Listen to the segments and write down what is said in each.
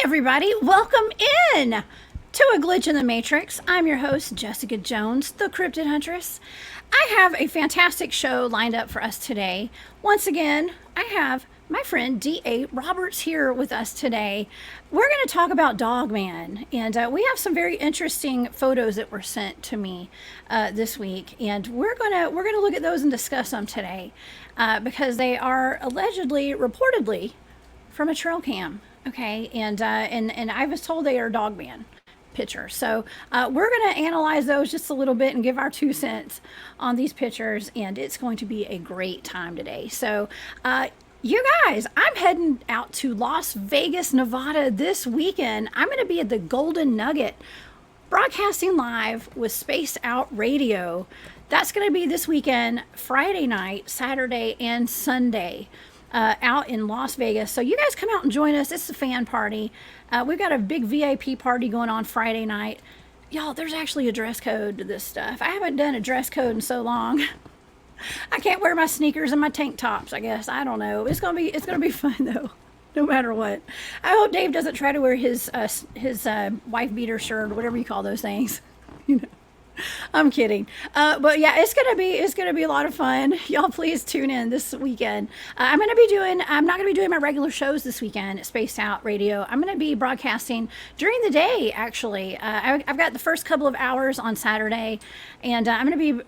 Everybody, welcome in to A Glitch in the Matrix. I'm your host, Jessica Jones, the Cryptid Huntress. I have a fantastic show lined up for us today. Once again, I have my friend D.A. Roberts here with us today. We're going to talk about Dogman, and we have some very interesting photos that were sent to me this week, and we're gonna look at those and discuss them today because they are allegedly, reportedly, from a trail cam. Okay, and I was told they are Dogman pictures. So we're going to analyze those just a little bit and give our 2 cents on these pictures, and it's going to be a great time today. So you guys, I'm heading out to Las Vegas, Nevada this weekend. I'm going to be at the Golden Nugget broadcasting live with Spaced Out Radio. That's going to be this weekend, Friday night, Saturday, and Sunday. Out in Las Vegas. So you guys come out and join us. It's a fan party. We've got a big VIP party going on Friday night. Y'all, there's actually a dress code to this stuff. I haven't done a dress code in so long. I can't wear my sneakers and my tank tops, I guess. I don't know. It's gonna be fun though, no matter what. I hope Dave doesn't try to wear his wife beater shirt or whatever you call those things. You know. I'm kidding. But yeah, it's gonna be a lot of fun. Y'all please tune in this weekend. I'm not gonna be doing my regular shows this weekend at Spaced Out Radio. I'm gonna be broadcasting during the day, actually. I've got the first couple of hours on Saturday, and I'm gonna be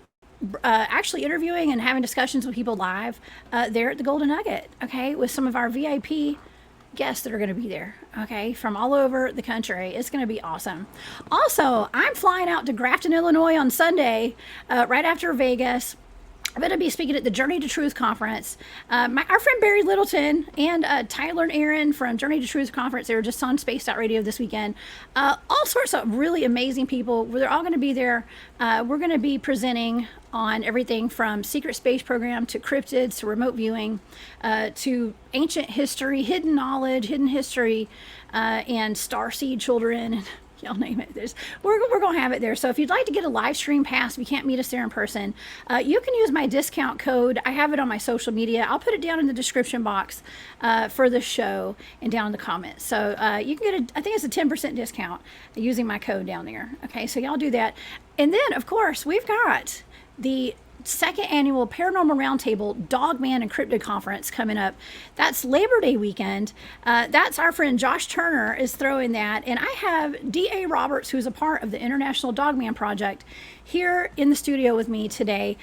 actually interviewing and having discussions with people live there at the Golden Nugget, okay, with some of our VIP guests that are going to be there, okay, from all over the country. It's going to be awesome. Also, I'm flying out to Grafton, Illinois on Sunday, right after Vegas. I'm going to be speaking at the Journey to Truth conference. Our friend Barry Littleton and Tyler and Aaron from Journey to Truth conference, they were just on Spaced Out Radio this weekend. All sorts of really amazing people. They're all going to be there. We're going to be presenting on everything from secret space program to cryptids to remote viewing to ancient history, hidden knowledge, hidden history, and starseed children, and y'all name it. We're going to have it there. So if you'd like to get a live stream pass, if you can't meet us there in person, you can use my discount code. I have it on my social media. I'll put it down in the description box for the show and down in the comments. So you can get I think it's a 10% discount using my code down there. Okay, so y'all do that. And then, of course, we've got the second annual Paranormal Roundtable Dogman and Cryptid Conference coming up. That's Labor Day weekend. That's our friend Josh Turner is throwing that. And I have D.A. Roberts, who's a part of the International Dogman Project, here in the studio with me today.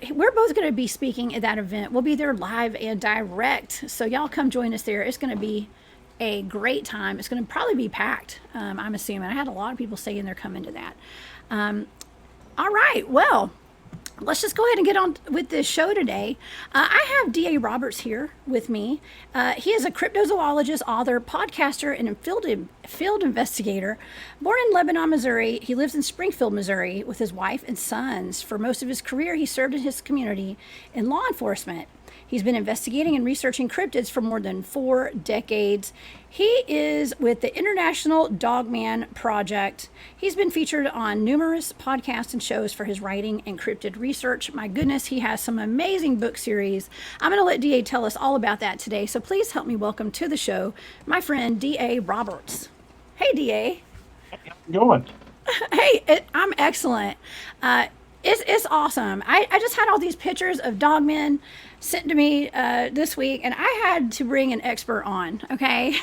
We're both going to be speaking at that event. We'll be there live and direct. So y'all come join us there. It's going to be a great time. It's going to probably be packed, I'm assuming. I had a lot of people saying they're coming to that. All right. Well, let's just go ahead and get on with this show today. I have D.A. Roberts here with me. He is a cryptozoologist, author, podcaster, and field investigator. Born in Lebanon, Missouri, he lives in Springfield, Missouri with his wife and sons. For most of his career, he served in his community in law enforcement. He's been investigating and researching cryptids for more than 4 decades. He is with the International Dogman Project. He's been featured on numerous podcasts and shows for his writing and cryptid research. My goodness, he has some amazing book series. I'm going to let D.A. tell us all about that today. So please help me welcome to the show my friend D.A. Roberts. Hey, D.A. How you doing? Hey, I'm excellent. It's awesome. I just had all these pictures of Dogmen sent to me this week, and I had to bring an expert on, okay?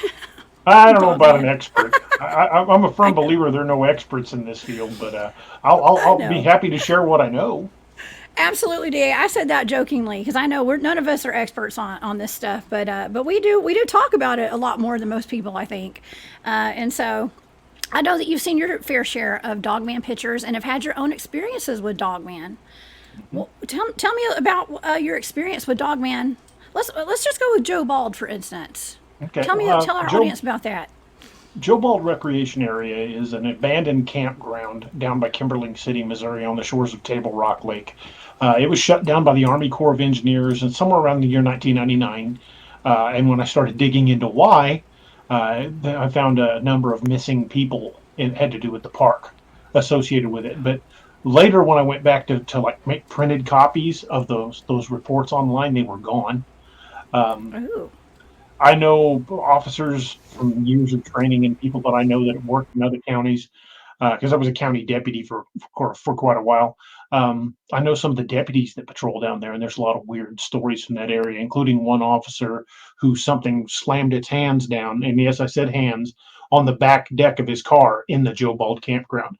I don't know about an expert. I'm a firm believer there are no experts in this field, but I'll be happy to share what I know. Absolutely, DA. I said that jokingly because I know none of us are experts on this stuff, but we do talk about it a lot more than most people, I think, and so I know that you've seen your fair share of Dogman pictures and have had your own experiences with Dogman. Mhm. Well, tell me about your experience with Dogman. Let's just go with Joe Bald for instance. Okay. Tell our audience about that. Joe Bald Recreation Area is an abandoned campground down by Kimberling City, Missouri, on the shores of Table Rock Lake. It was shut down by the Army Corps of Engineers and somewhere around the year 1999. And when I started digging into why, I found a number of missing people. It had to do with the park associated with it. But later, when I went back to like make printed copies of those reports online, they were gone. Um, Ooh, I know officers from years of training and people that I know that have worked in other counties because I was a county deputy for quite a while. I know some of the deputies that patrol down there, and there's a lot of weird stories from that area, including one officer who something slammed its hands down, and yes, I said hands, on the back deck of his car in the Joe Bald campground.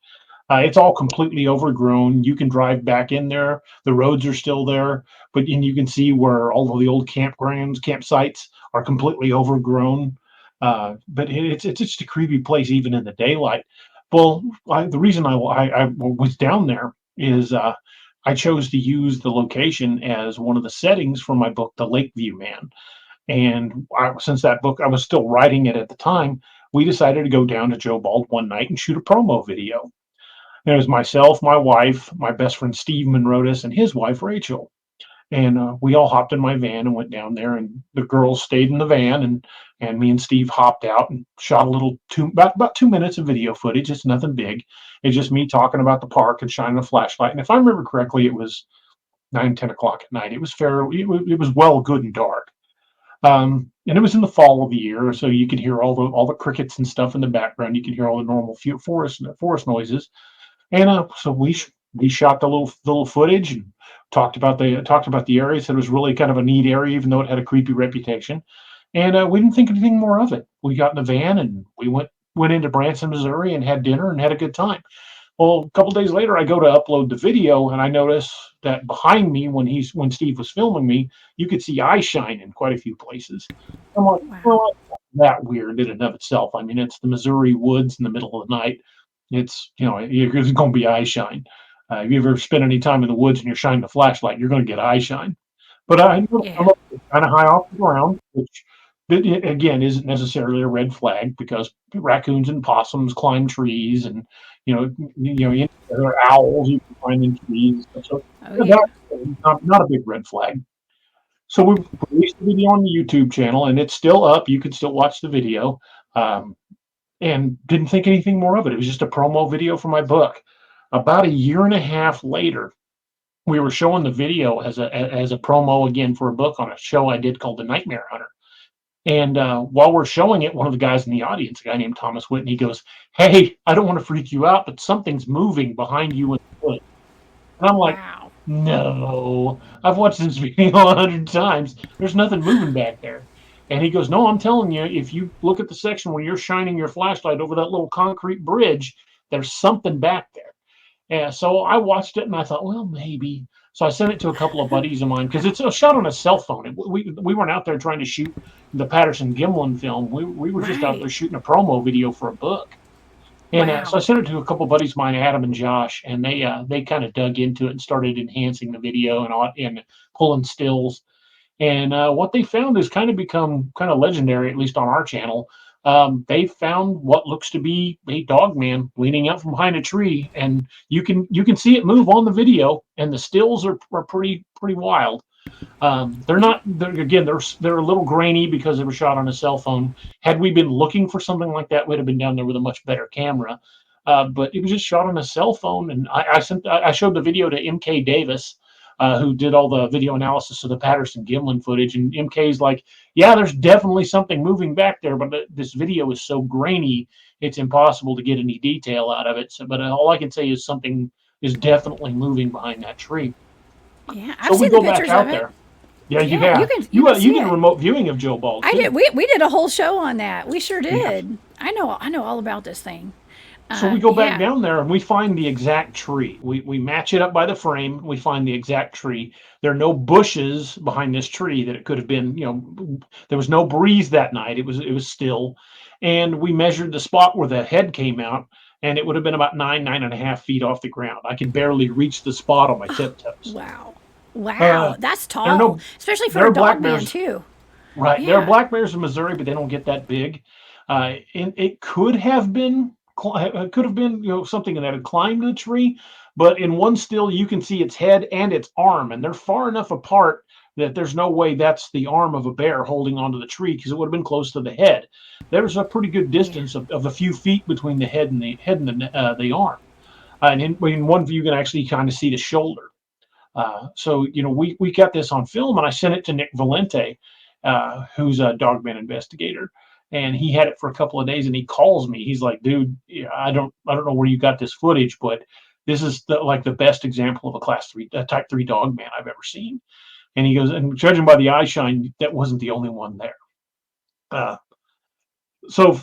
It's all completely overgrown. You can drive back in there. The roads are still there, but and you can see where all of the old campsites are completely overgrown. But it's just a creepy place even in the daylight. Well, the reason I was down there is I chose to use the location as one of the settings for my book, The Lakeview Man. And since that book, I was still writing it at the time, we decided to go down to Joe Bald one night and shoot a promo video. And it was myself, my wife, my best friend Steve Monrotis, and his wife Rachel. And we all hopped in my van and went down there. And the girls stayed in the van, and me and Steve hopped out and shot a little about 2 minutes of video footage. It's nothing big. It's just me talking about the park and shining a flashlight. And if I remember correctly, it was 9, 10 o'clock at night. It was fair. It was well good and dark. And it was in the fall of the year, so you could hear all the crickets and stuff in the background. You could hear all the normal forest noises. And so we shot the little footage and talked about the area. Said it was really kind of a neat area, even though it had a creepy reputation. And we didn't think anything more of it. We got in the van and we went into Branson, Missouri, and had dinner and had a good time. Well, a couple days later, I go to upload the video, and I notice that behind me, when Steve was filming me, you could see eye shine in quite a few places. I'm like, wow. well, that's that weird in and of itself. I mean, it's the Missouri woods in the middle of the night. It's going to be eye shine. If you ever spend any time in the woods and you're shining a flashlight, you're going to get eye shine. But I Yeah. I'm up kind of high off the ground, which again isn't necessarily a red flag because raccoons and possums climb trees, and there are owls you can find in trees. So Oh yeah. that's not a big red flag. So we released the video on the YouTube channel, and it's still up. You can still watch the video. Um, and didn't think anything more of it. It was just a promo video for my book. About a year and a half later, we were showing the video as a promo again for a book on a show I did called The Nightmare Hunter. And while we're showing it, one of the guys in the audience, a guy named Thomas Whitney, goes, "Hey, I don't want to freak you out, but something's moving behind you in the woods." And I'm like, Wow. no, I've watched this video 100 times. There's nothing moving back there. And he goes, no, I'm telling you, if you look at the section where you're shining your flashlight over that little concrete bridge, there's something back there. Yeah, so I watched it and I thought, well, maybe. So I sent it to a couple of buddies of mine because it's a shot on a cell phone. We weren't out there trying to shoot the Patterson Gimlin film. We were just out there Right. shooting a promo video for a book. And so Wow. I sent it to a couple of buddies of mine, Adam and Josh, and they kind of dug into it and started enhancing the video and pulling stills. And what they found has kind of become kind of legendary, at least on our channel. They found what looks to be a dog man leaning out from behind a tree, and you can see it move on the video, and the stills are pretty wild. They're not. They're a little grainy because they were shot on a cell phone. Had we been looking for something like that, we'd have been down there with a much better camera. But it was just shot on a cell phone, and I showed the video to MK Davis, who did all the video analysis of the Patterson Gimlin footage, and MK's like, "Yeah, there's definitely something moving back there, but this video is so grainy, it's impossible to get any detail out of it." So, but all I can say is something is definitely moving behind that tree. Yeah. So I've we seen the go back pictures of out it. there. Yeah, you Yeah. You have. can you You can see you did a it. remote viewing of Joe Ball I did. too. We did a whole show on that. We sure Yes. did. I know all about this thing. So we go back Yeah. down there and we find the exact tree. We match it up by the frame. We find the exact tree. There are no bushes behind this tree that it could have been. There was no breeze that night. It was still, and we measured the spot where the head came out, and it would have been about 9.5 feet off the ground. I could barely reach the spot on my tiptoes. Wow. Uh, Wow. That's there are tall, no especially for there a are black dog man bears. too. Right. There are Yeah. black bears in Missouri, but they don't get that big. And it could have been, something that had climbed the tree, but in one still you can see its head and its arm, and they're far enough apart that there's no way that's the arm of a bear holding onto the tree because it would have been close to the head. There's a pretty good Yeah. distance of a few feet between the head and the arm. And in one view, you can actually kind of see the shoulder. So we got this on film, and I sent it to Nick Valente, who's a Dogman investigator, and he had it for a couple of days. And he calls me. He's like, "Dude, yeah, I don't know where you got this footage, but this is the best example of a type 3 Dogman I've ever seen." And he goes, and judging by the eye shine, that wasn't the only one there. Uh, so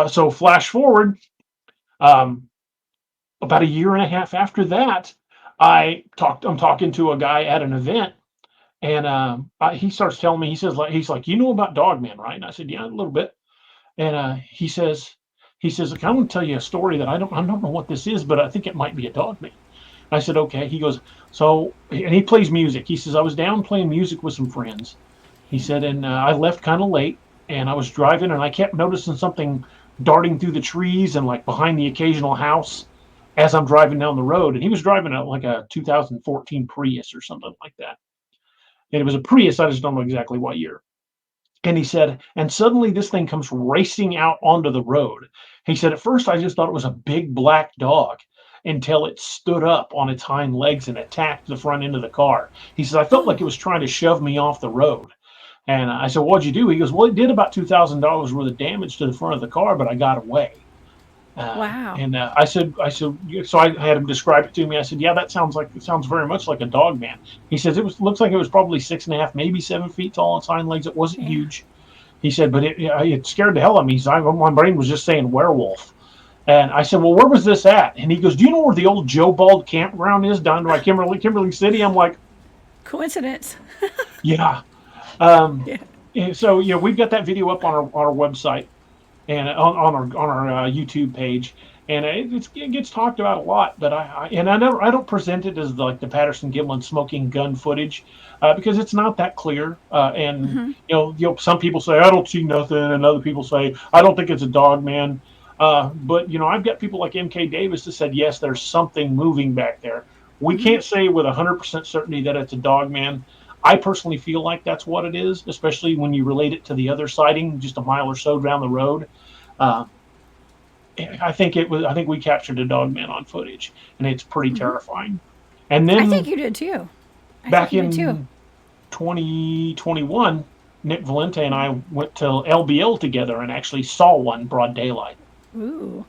so flash forward, um, about a year and a half after that, I'm talking to a guy at an event. And he starts telling me, he's like, you know about Dogman, right? And I said, yeah, a little bit. And he says, "Look, I want to tell you a story that I don't know what this is, but I think it might be a Dogman." I said, okay. He goes, and he plays music. He says, I was down playing music with some friends. He said, and I left kind of late, and I was driving, and I kept noticing something darting through the trees and like behind the occasional house as I'm driving down the road. And he was driving like a 2014 Prius or something like that. And it was a Prius. I just don't know exactly what year. And he said, and suddenly this thing comes racing out onto the road. He said, at first I just thought it was a big black dog until it stood up on its hind legs and attacked the front end of the car. He says, I felt like it was trying to shove me off the road. And I said, what'd you do? He goes, well, it did about $2,000 worth of damage to the front of the car, but I got away. Wow. And I said, so I had him describe it to me. I said, yeah, it sounds very much like a dog man. He says looks like it was probably 6.5, maybe 7 feet tall on its hind legs. It wasn't Yeah. huge. He said, but it scared the hell out of me. My brain was just saying werewolf. And I said, well, where was this at? And he goes, do you know where the old Joe Bald campground is down by Kimberly City? I'm like, Coincidence. yeah. Um, Yeah. and so we've got that video up on our website and on our YouTube page, and it gets talked about a lot. But I don't present it as like the Patterson Gimlin smoking gun footage because it's not that clear. And Hmm. some people say I don't see nothing, and other people say I don't think it's a dog man. But I've got people like M.K. Davis that said yes, there's something moving back there. We Hmm. can't say with 100% certainty that it's a dog man. I personally feel like that's what it is, especially when you relate it to the other sighting just a mile or so down the road. Uh, I think it was. I think we captured a dog man on footage, and it's pretty Hmm. terrifying. And I think then you did too. I think back you did too. in 2021, Nick Valente and I went to LBL together and actually saw one broad daylight. Ooh.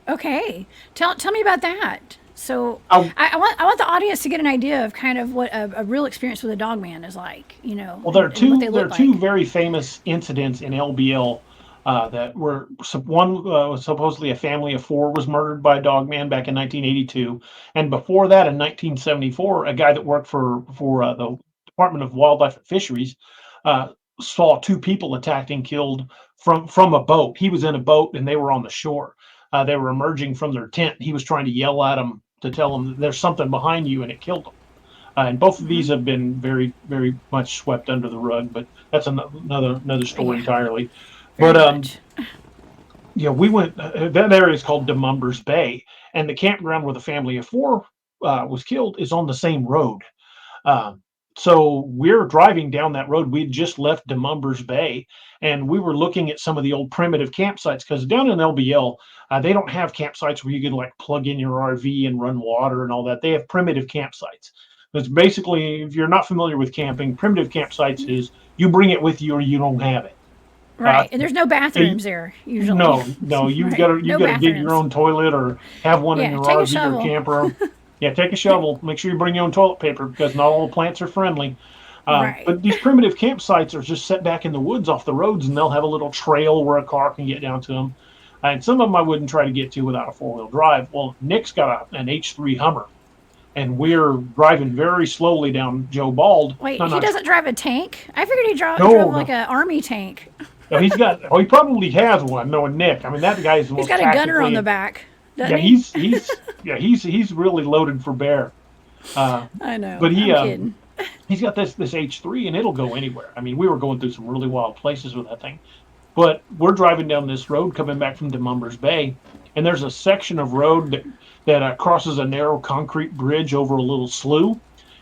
Okay. Tell me about that. So I, I want the audience to get an idea of kind of what a real experience with a dog man is like, well, and what they there look are two like. very famous incidents in LBL that were one was supposedly a family of four was murdered by a dog man back in 1982, and before that in 1974, a guy that worked for the Department of Wildlife and Fisheries uh, saw two people attacked and killed from a boat. He was in a boat and they were on the shore. They were emerging from their tent. He was trying to yell at them to tell them there's something behind you, and it killed them. And both of Hmm. these have been very, very much swept under the rug, but that's another story Yeah. entirely. But Very much. we went. That area is called Demumbers Bay, and the campground where the family of four was killed is on the same road. Um, so we're driving down that road. We'd just left Demumbers Bay, and we were looking at some of the old primitive campsites because down in LBL, they don't have campsites where you can like plug in your RV and run water and all that. They have primitive campsites. It's basically, if you're not familiar with camping, primitive campsites is you bring it with you or you don't have it. Uh, Right. And there's no you- bathrooms there usually. no, Right. you No gotta dig your bathrooms. own toilet or have one in Yeah. your Take a RV or shovel. camper. Yeah, take a shovel. Make sure you bring your own toilet paper because not all the plants are friendly. Right. But these primitive campsites are just set back in the woods off the roads, and they'll have a little trail where a car can get down to them. And some of them I wouldn't try to get to without a four-wheel drive. Well, Nick's got an H3 Hummer, and we're driving very slowly down Joe Bald. Wait, No, he not doesn't drive a tank? I figured he drove no, like no. an army tank. No, he's got. Oh, he probably has one. Knowing Nick, I mean, that guy's the He's most got a gunner on the tactically. back, doesn't Yeah, he? he's really loaded for bear. I know. But I'm kidding. he's got this H3, and it'll go anywhere. I mean, we were going through some really wild places with that thing. But we're driving down this road coming back from Demumbers Bay, and there's a section of road that crosses a narrow concrete bridge over a little slough.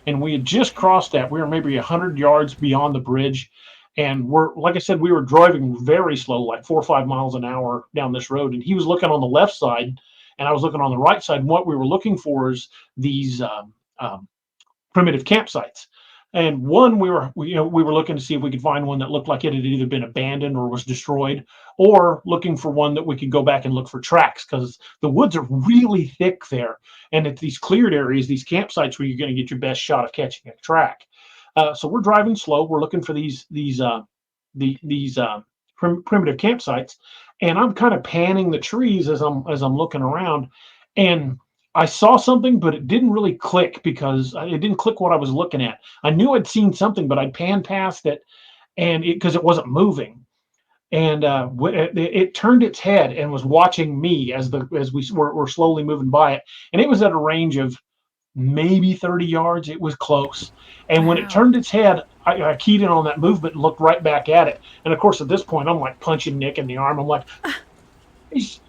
And we had just crossed that. We were maybe 100 yards beyond the bridge. And like I said, we were driving very slow, like 4 or 5 miles an hour down this road. And he was looking on the left side, and I was looking on the right side. And what we were looking for is these um, primitive campsites. And one we were looking to see if we could find one that looked like it had either been abandoned or was destroyed, or looking for one that we could go back and look for tracks, because the woods are really thick there, and at these cleared areas, these campsites, where you're going to get your best shot of catching a track. So we're driving slow. We're looking for these primitive campsites, and I'm kind of panning the trees as I'm looking around, and I saw something, but it didn't really click, because it didn't click what I was looking at. I knew I'd seen something, but I'd panned past it, and because it wasn't moving, and it turned its head and was watching me as we were slowly moving by it, and it was at a range of maybe 30 yards. It was close, and when it Wow. turned its head, I keyed in on that movement and looked right back at it. And of course, at this point, I'm like punching Nick in the arm. I'm like, he's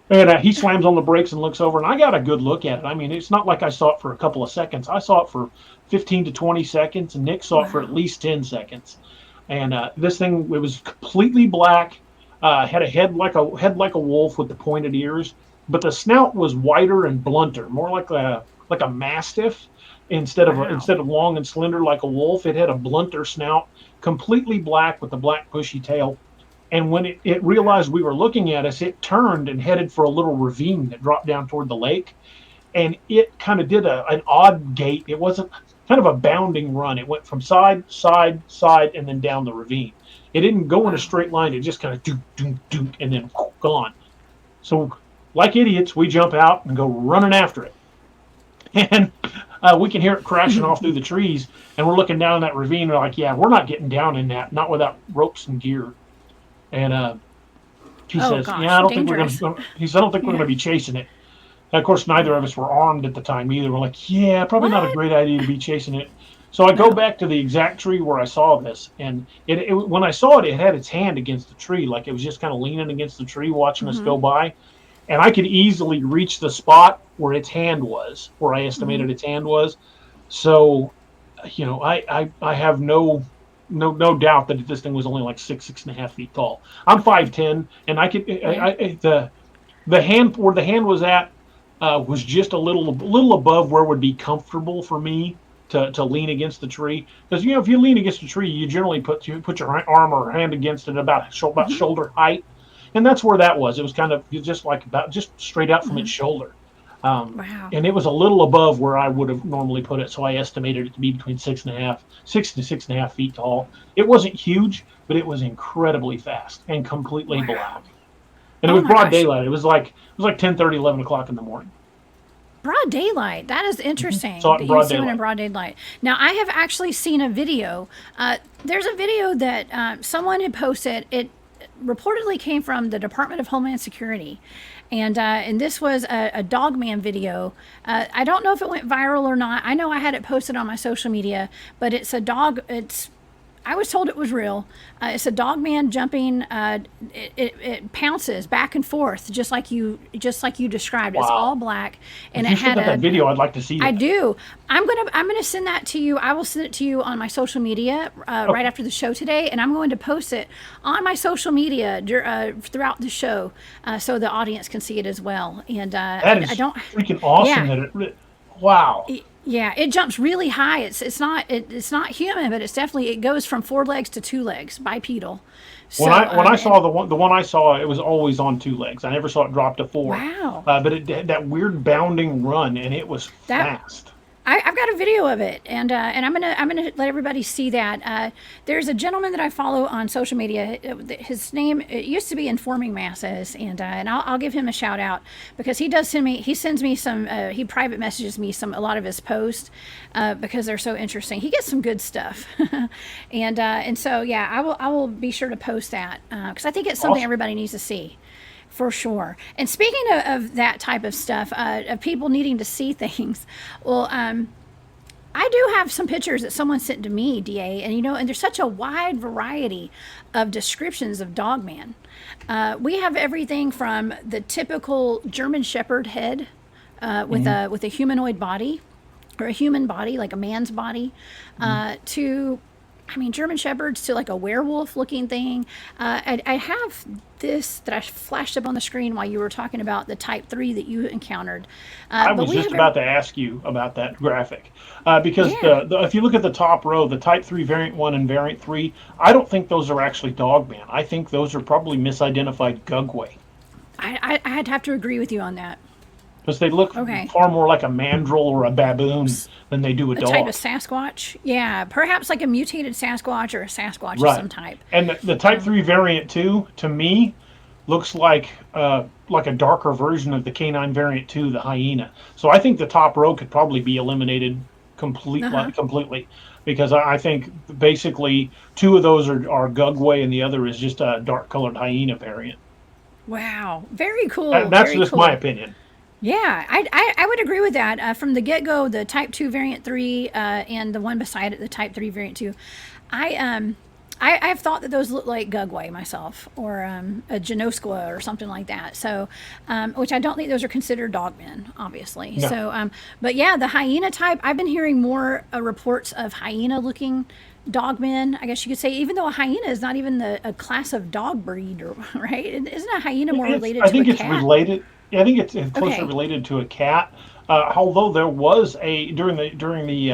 and he slams on the brakes and looks over, and I got a good look at it. I mean, it's not like I saw it for a couple of seconds. I saw it for 15 to 20 seconds, and Nick saw it for at Wow. least 10 seconds. And this thing, it was completely black, had a head like a wolf with the pointed ears, but the snout was wider and blunter, more like a mastiff Wow. instead of long and slender like a wolf. It had a blunter snout, completely black with a black bushy tail. And when it realized we were looking at us, it turned and headed for a little ravine that dropped down toward the lake. And it kind of did an odd gait. It wasn't kind of a bounding run. It went from side, side, side, and then down the ravine. It didn't go in a Wow. straight line. It just kind of do, do, do, and then gone. So, like idiots, we jump out and go running after it. And we can hear it crashing off through the trees. And we're looking down that ravine. We're like, yeah, we're not getting down in that, not without ropes and gear. And he Oh says, "Yeah, gosh, I don't think we're going dangerous. to." He said, "I don't think we're going Yeah. to be chasing it." And of course, neither of us were armed at the time either. We're like, "Yeah, probably not a What? great idea to be chasing it." So I go No. back to the exact tree where I saw this, and when I saw it, it had its hand against the tree, like it was just kind of leaning against the tree, watching us Mm-hmm. go by. And I could easily reach the spot where its hand was, where I Mm-hmm. estimated its hand was. So, I have no doubt that this thing was only like 6.5 feet tall. I'm 5'10", and I could Yeah. the hand where the hand was at was just a little above where it would be comfortable for me to lean against the tree. Because if you lean against a tree, you generally put your arm or hand against it about Mm-hmm. shoulder height, and that's where that was. It was kind of just like about just straight out from Mm-hmm. its shoulder. Um, Wow. and it was a little above where I would have normally put it, so I estimated it to be between 6 to 6.5 feet tall. It wasn't huge, but it was incredibly fast and completely Wow. black. And it Oh was my broad gosh. daylight. It was like 10:30, 11 o'clock in the morning. Broad daylight. That is Saw interesting it that in you broad see one in daylight. broad daylight. Now, I have actually seen a video. There's a video that someone had posted. It reportedly came from the Department of Homeland Security, and this was a Dogman video. I don't know if it went viral or not. I know I had it posted on my social media, but it's a dog. I was told it was real. It's a dog man jumping. It pounces back and forth just like you described. It's all Wow. black, and If it you still had got that a. video, I'd like to see I that. do. I'm gonna send that to you. I will send it to you on my social media right Okay. after the show today, and I'm going to post it on my social media throughout the show, so the audience can see it as well. And That I is don't. freaking awesome Yeah, that wow. yeah, it jumps really high. It's not human, but it's definitely it goes from four legs to two legs, bipedal. When So I and saw the one I saw, it was always on two legs. I never saw it drop to four. wow, But it had that weird bounding run, and it was that fast. I've got a video of it, and I'm gonna let everybody see that. There's a gentleman that I follow on social media. His name, it used to be Informing Masses, and I'll give him a shout out because he sends me some he private messages me a lot of his posts because they're so interesting. He gets some good stuff, and so yeah, I will be sure to post that because I think it's something everybody needs to see. For sure. And speaking of that type of stuff, of people needing to see things, well, I do have some pictures that someone sent to me, DA, and there's such a wide variety of descriptions of Dogman. We have everything from the typical German Shepherd head with a humanoid body, or a human body, like a man's body, to German Shepherds to like a werewolf looking thing. I have this that I flashed up on the screen while you were talking about the type 3 that you encountered. I was just about to ask you about that graphic because if you look at the top row, the type 3 variant 1 and variant 3, I don't think those are actually Dogman. I think those are probably misidentified Gugway. I'd have to agree with you on that. Because they look far more like a mandrill or a baboon than they do a dog. A type of Sasquatch? Yeah, perhaps like a mutated Sasquatch or a Sasquatch of some type. And the type 3 variant 2, to me, looks like a darker version of the canine variant 2, the hyena. So I think the top row could probably be eliminated completely. Because I think basically 2 of those are Gugway and the other is just a dark-colored hyena variant. Wow, very cool. That's just my opinion. Yeah, I would agree with that. From the get-go, the Type 2 Variant 3 and the one beside it, the Type 3 Variant 2, I've thought that those look like Gugway myself, or a Genosqua or something like that. So, which I don't think those are considered Dogmen, obviously. No. So, but yeah, the hyena type, I've been hearing more reports of hyena-looking Dogmen, I guess you could say, even though a hyena is not even a class of dog breed, right? Isn't a hyena more related to a cat? I think it's related. Yeah, I think it's closely related to a cat. Although there was during the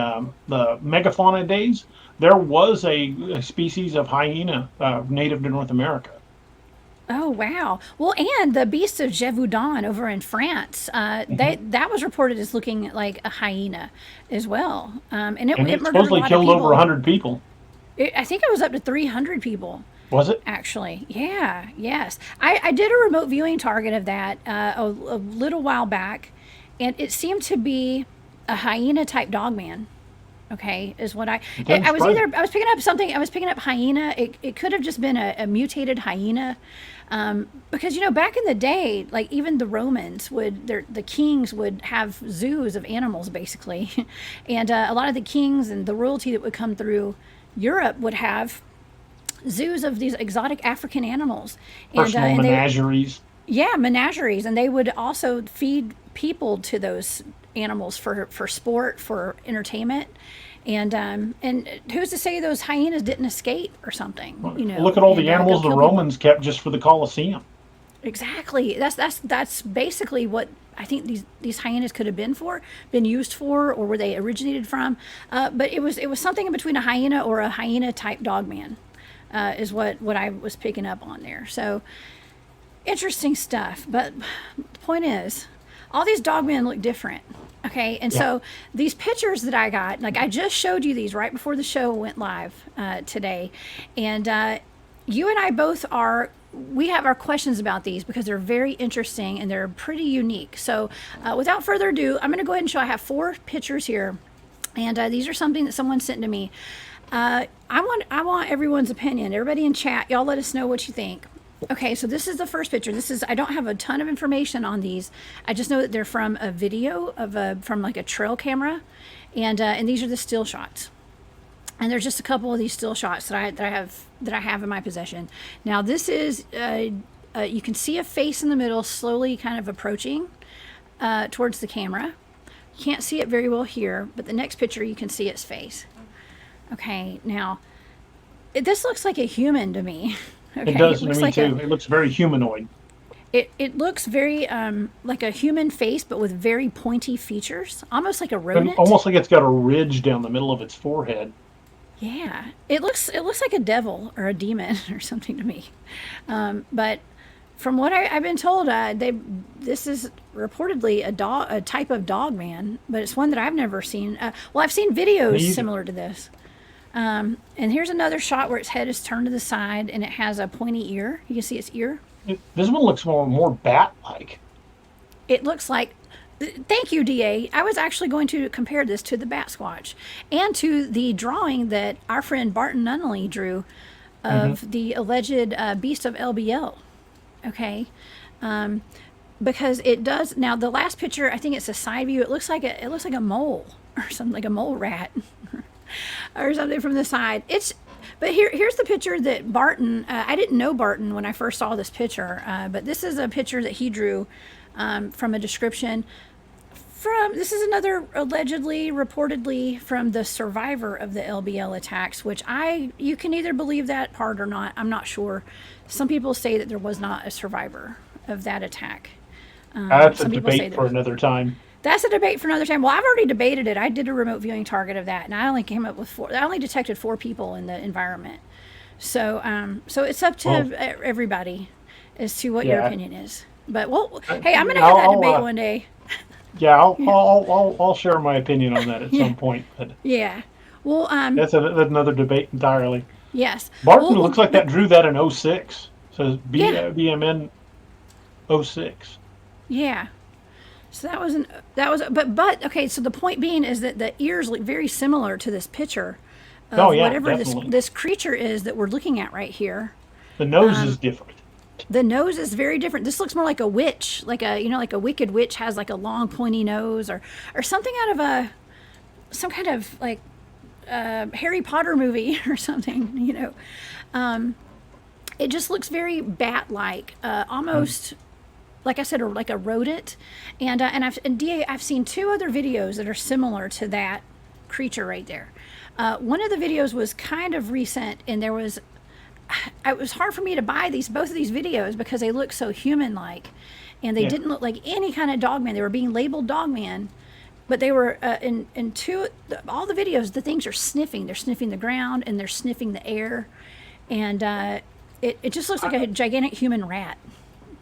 megafauna days, there was a species of hyena native to North America. Oh wow! Well, and the beasts of Gévaudan over in France, that was reported as looking like a hyena as well, and it murdered supposedly a lot killed of people. over 100 people. I think it was up to 300 people. Was it? Actually, yeah, yes. I did a remote viewing target of that a little while back, and it seemed to be a hyena type Dogman. Okay, is what I was picking up something. I was picking up hyena. It could have just been a mutated hyena, because back in the day, like even the Romans the kings would have zoos of animals basically, and a lot of the kings and the royalty that would come through Europe would have zoos of these exotic African animals. Personal menageries. Menageries, and they would also feed people to those animals for sport, for entertainment, and who's to say those hyenas didn't escape or something? Look at all the animals the Romans kept just for the Colosseum. Exactly. That's basically what I think these hyenas could have been used for, or where they originated from. But it was something in between a hyena or a hyena type Dogman. Is what I was picking up on there. So interesting stuff. But the point is, all these Dogmen look different. Okay, and so these pictures that I got, like I just showed you these right before the show went live today, and you and I both we have our questions about these because they're very interesting and they're pretty unique. So without further ado, I'm going to go ahead and show. I have 4 pictures here, and these are something that someone sent to me. I want everyone's opinion. Everybody in chat, y'all let us know what you think. Okay, so this is the first picture. I don't have a ton of information on these. I just know that they're from a video from like a trail camera, and these are the still shots. And there's just a couple of these still shots that I have in my possession. Now this is you can see a face in the middle slowly kind of approaching towards the camera. You can't see it very well here, but the next picture you can see its face. Okay, now this looks like a human to me. Okay, it does to me too. It looks very humanoid. It looks very like a human face, but with very pointy features, almost like a rodent. Almost like it's got a ridge down the middle of its forehead. Yeah, it looks like a devil or a demon or something to me. But From what I've been told, this is reportedly a type of dogman, but it's one that I've never seen. Well, I've seen videos Me either. similar to this. And here's another shot where its head is turned to the side and it has a pointy ear. You can see its ear. This one looks more bat-like. It looks like. Thank you, DA. I was actually going to compare this to the Bat Squatch and to the drawing that our friend Barton Nunnally drew of the alleged beast of LBL. Okay. Because it does now. The last picture, I think it's a side view. It looks like a mole or something, like a mole rat or something from the side. But here's the picture that Barton. I didn't know Barton when I first saw this picture, but this is a picture that he drew from a description. This is another allegedly, reportedly from the survivor of the LBL attacks, which you can either believe that part or not. I'm not sure. Some people say that there was not a survivor of that attack. That's a debate for another time. That's a debate for another time. Well, I've already debated it. I did a remote viewing target of that, and I only came up with 4. I only detected 4 people in the environment. So it's up to everybody as to what your opinion is. But hey, I'm gonna have that debate one day. Yeah, I'll share my opinion on that at some point. But yeah. Well, that's another debate entirely. Yes. Barton looks like that drew that in 06. Says BMN 06. Yeah. So but okay. So the point being is that the ears look very similar to this picture of whatever this creature is that we're looking at right here. The nose is different. The nose is very different. This looks more like a witch, like a wicked witch has like a long pointy nose, or something out of some kind of like Harry Potter movie or something. It just looks very bat-like, almost. Like I said, or like a rodent, and I've seen 2 other videos that are similar to that creature right there. One of the videos was kind of recent, and it was hard for me to buy both of these videos because they look so human-like, and they didn't look like any kind of dogman. They were being labeled dogman, but they were in all the videos. The things are sniffing. They're sniffing the ground and they're sniffing the air, and it just looks like a gigantic human rat.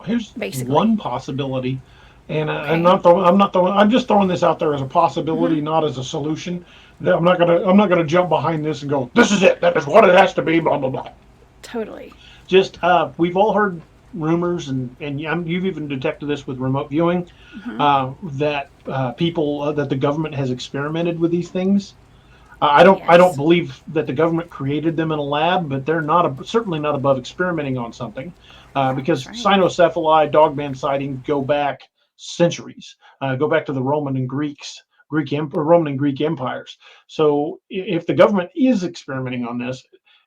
Here's basically one possibility, and I'm just throwing this out there as a possibility, not as a solution. I'm not gonna jump behind this and go, this is it. That is what it has to be. Blah blah blah. Totally. Just we've all heard rumors, and you've even detected this with remote viewing, that people that the government has experimented with these things. I don't believe that the government created them in a lab, but they're certainly not above experimenting on something, because cynocephali, dogman sightings go back centuries, go back to the Roman and Greek empires. So if the government is experimenting on this,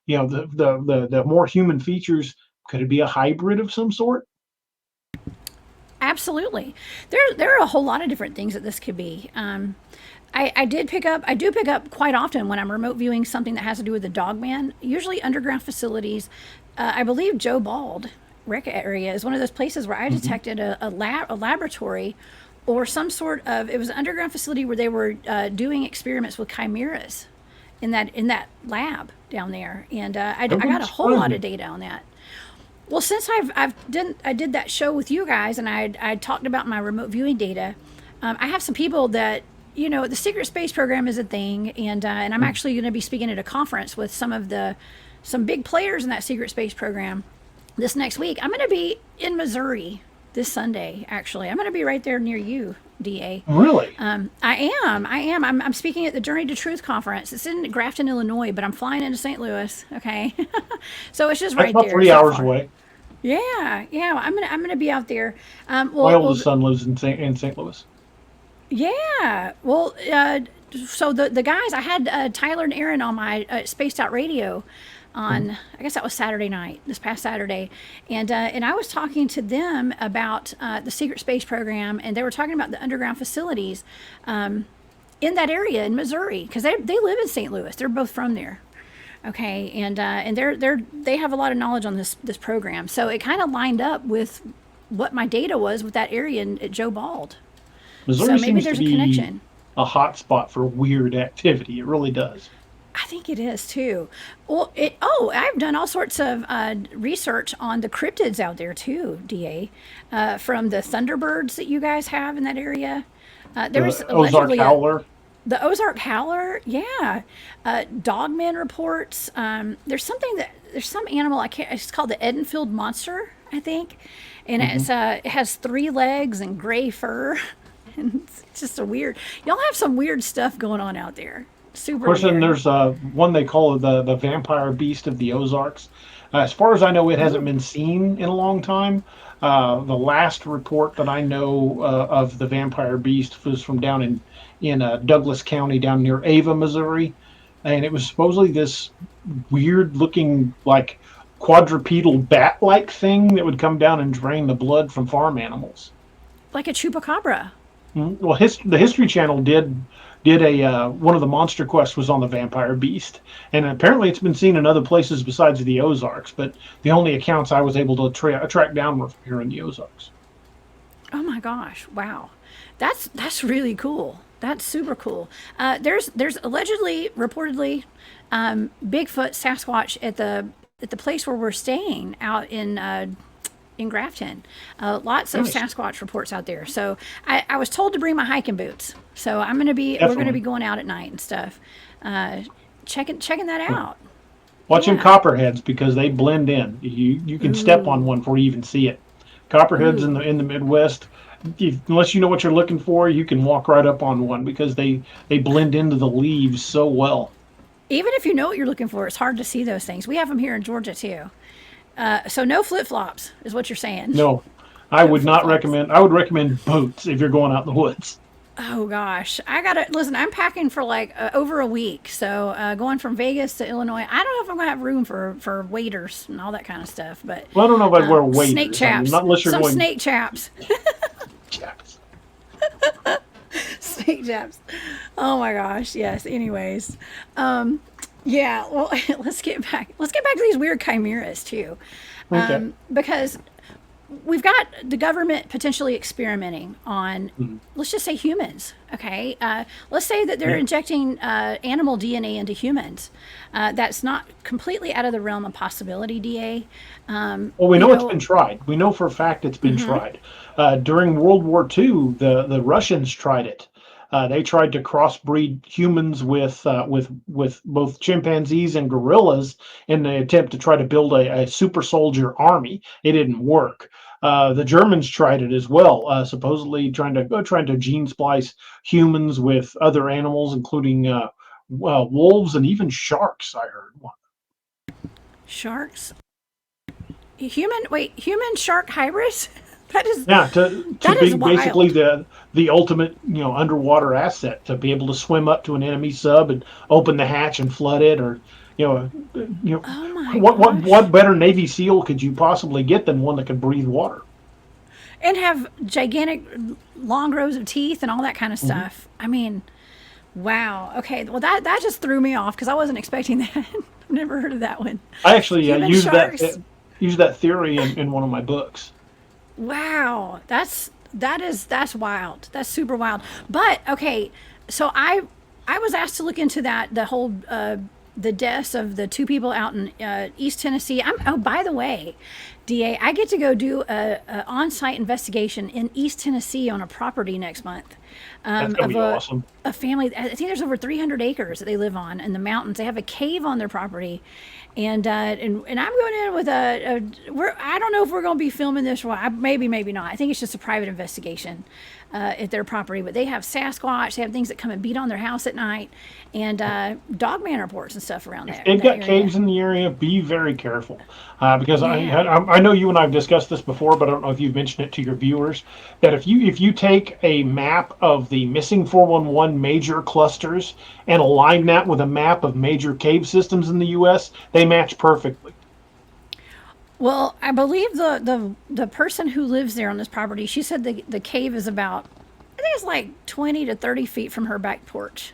the more human features, could it be a hybrid of some sort? Absolutely. There are a whole lot of different things that this could be. I do pick up quite often when I'm remote viewing something that has to do with the dogman, usually underground facilities. I believe Joe Bald area is one of those places where I detected a laboratory or some sort of, it was an underground facility where they were doing experiments with chimeras in that lab down there. And I got a whole lot of data on that. Well, since I did that show with you guys, and I talked about my remote viewing data, I have some people that, the secret space program is a thing, and I'm actually going to be speaking at a conference with some big players in that secret space program this next week. I'm going to be in Missouri this Sunday. Actually, I'm going to be right there near you, DA. Really? I am. I'm speaking at the Journey to Truth conference. It's in Grafton, Illinois, but I'm flying into St. Louis. Okay, so it's just right there. That's about 3 hours away. Yeah. I'm gonna be out there. My oldest son lives in St. Louis. Yeah. Well, so the guys, I had Tyler and Aaron on my Spaced Out Radio on, I guess that was this past Saturday, and I was talking to them about the secret space program, and they were talking about the underground facilities in that area in Missouri, because they live in St. Louis. They're both from there. Okay, and they have a lot of knowledge on this program, so it kind of lined up with what my data was with that area at Joe Bald. Missouri so maybe seems there's to a be connection. a hot spot for weird activity. It really does. I think it is too. Well, I've done all sorts of research on the cryptids out there too, Da, from the Thunderbirds that you guys have in that area. There's The Ozark allegedly Howler. the Ozark Howler, yeah. Dogman reports. There's some animal I can't. It's called the Edenfield monster, I think, and Hmm. it has 3 legs and gray fur, and it's just a weird. Y'all have some weird stuff going on out there. Of Super course, then weird. there's one they call the vampire beast of the Ozarks. As far as I know, it hasn't Ooh, been seen in a long time. The last report that I know of the vampire beast was from down in Douglas County, down near Ava, Missouri, and it was supposedly this weird looking like quadrupedal bat like thing that would come down and drain the blood from farm animals. like a chupacabra. Well, the History Channel did a one of the Monster Quests was on the vampire beast, and apparently it's been seen in other places besides the Ozarks. But the only accounts I was able to track down were from here in the Ozarks. Oh my gosh! Wow, that's really cool. That's super cool. There's allegedly, reportedly, Bigfoot, Sasquatch at the place where we're staying out in Grafton. Lots of Nice, Sasquatch reports out there. So I was told to bring my hiking boots. So we're gonna be definitely. going out at night and stuff. Uh, checking that out. Watch them Yeah. copperheads because they blend in. You can step on Ooh. one before you even see it. Copperheads Ooh. in the Midwest, unless you know what you're looking for, you can walk right up on one because they blend into the leaves so well. Even if you know what you're looking for, it's hard to see those things. We have them here in Georgia too. So no flip flops is what you're saying. No, I No would flip not flops. recommend. I would recommend boots if you're going out in the woods. Oh gosh, I gotta listen. I'm packing for like over a week, so going from Vegas to Illinois. I don't know if I'm gonna have room for waders and all that kind of stuff, but Well, I don't know if I'd wear snake waders. I mean, chaps, not unless you're some going snake chaps, chaps. snake chaps. Oh my gosh, yes. Anyways, yeah. Well, let's get back. Let's get back to these weird chimeras too, Okay. because we've got the government potentially experimenting on, Mhm. let's just say humans. Okay, let's say that they're Yeah. injecting animal DNA into humans. That's not completely out of the realm of possibility. Da, Well, we you know it's know, been tried. We know for a fact it's been tried. During World War II, the Russians tried it. They tried to crossbreed humans with both chimpanzees and gorillas in the attempt to try to build a super soldier army. It didn't work. The Germans tried it as well, supposedly trying to gene splice humans with other animals, including wolves and even sharks. I heard. sharks, human shark hybrids. that is Yeah, to that is be basically wild. the ultimate underwater asset to be able to swim up to an enemy sub and open the hatch and flood it, or Oh my what gosh. better Navy SEAL could you possibly get than one that can breathe water? And have gigantic long rows of teeth and all that kind of Hmm. stuff. I mean, wow. Okay, well that just threw me off because I wasn't expecting that. I've never heard of that one. I actually Human sharks. used that theory in one of my books. Wow, that's wild. That's super wild. But okay, so I was asked to look into that the whole the deaths of the 2 people out in East Tennessee. Oh, by the way, Da, I get to go do a on-site investigation in East Tennessee on a property next month That's gonna of be awesome. a family. I think there's over 300 acres that they live on in the mountains. They have a cave on their property, and I'm going in with I don't know if we're going to be filming this or maybe not. I think it's just a private investigation at their property, but they have Sasquatch. They have things that come and beat on their house at night, and Dogman reports and stuff around If there they've that got area. caves in the area, be very careful, because Yeah. I know you and I've discussed this before, but I don't know if you've mentioned it to your viewers that if you take a map of the missing 411 major clusters and align that with a map of major cave systems in the U.S., they match perfectly. Well, I believe the person who lives there on this property, she said the cave is about, I think it's like 20 to 30 feet from her back porch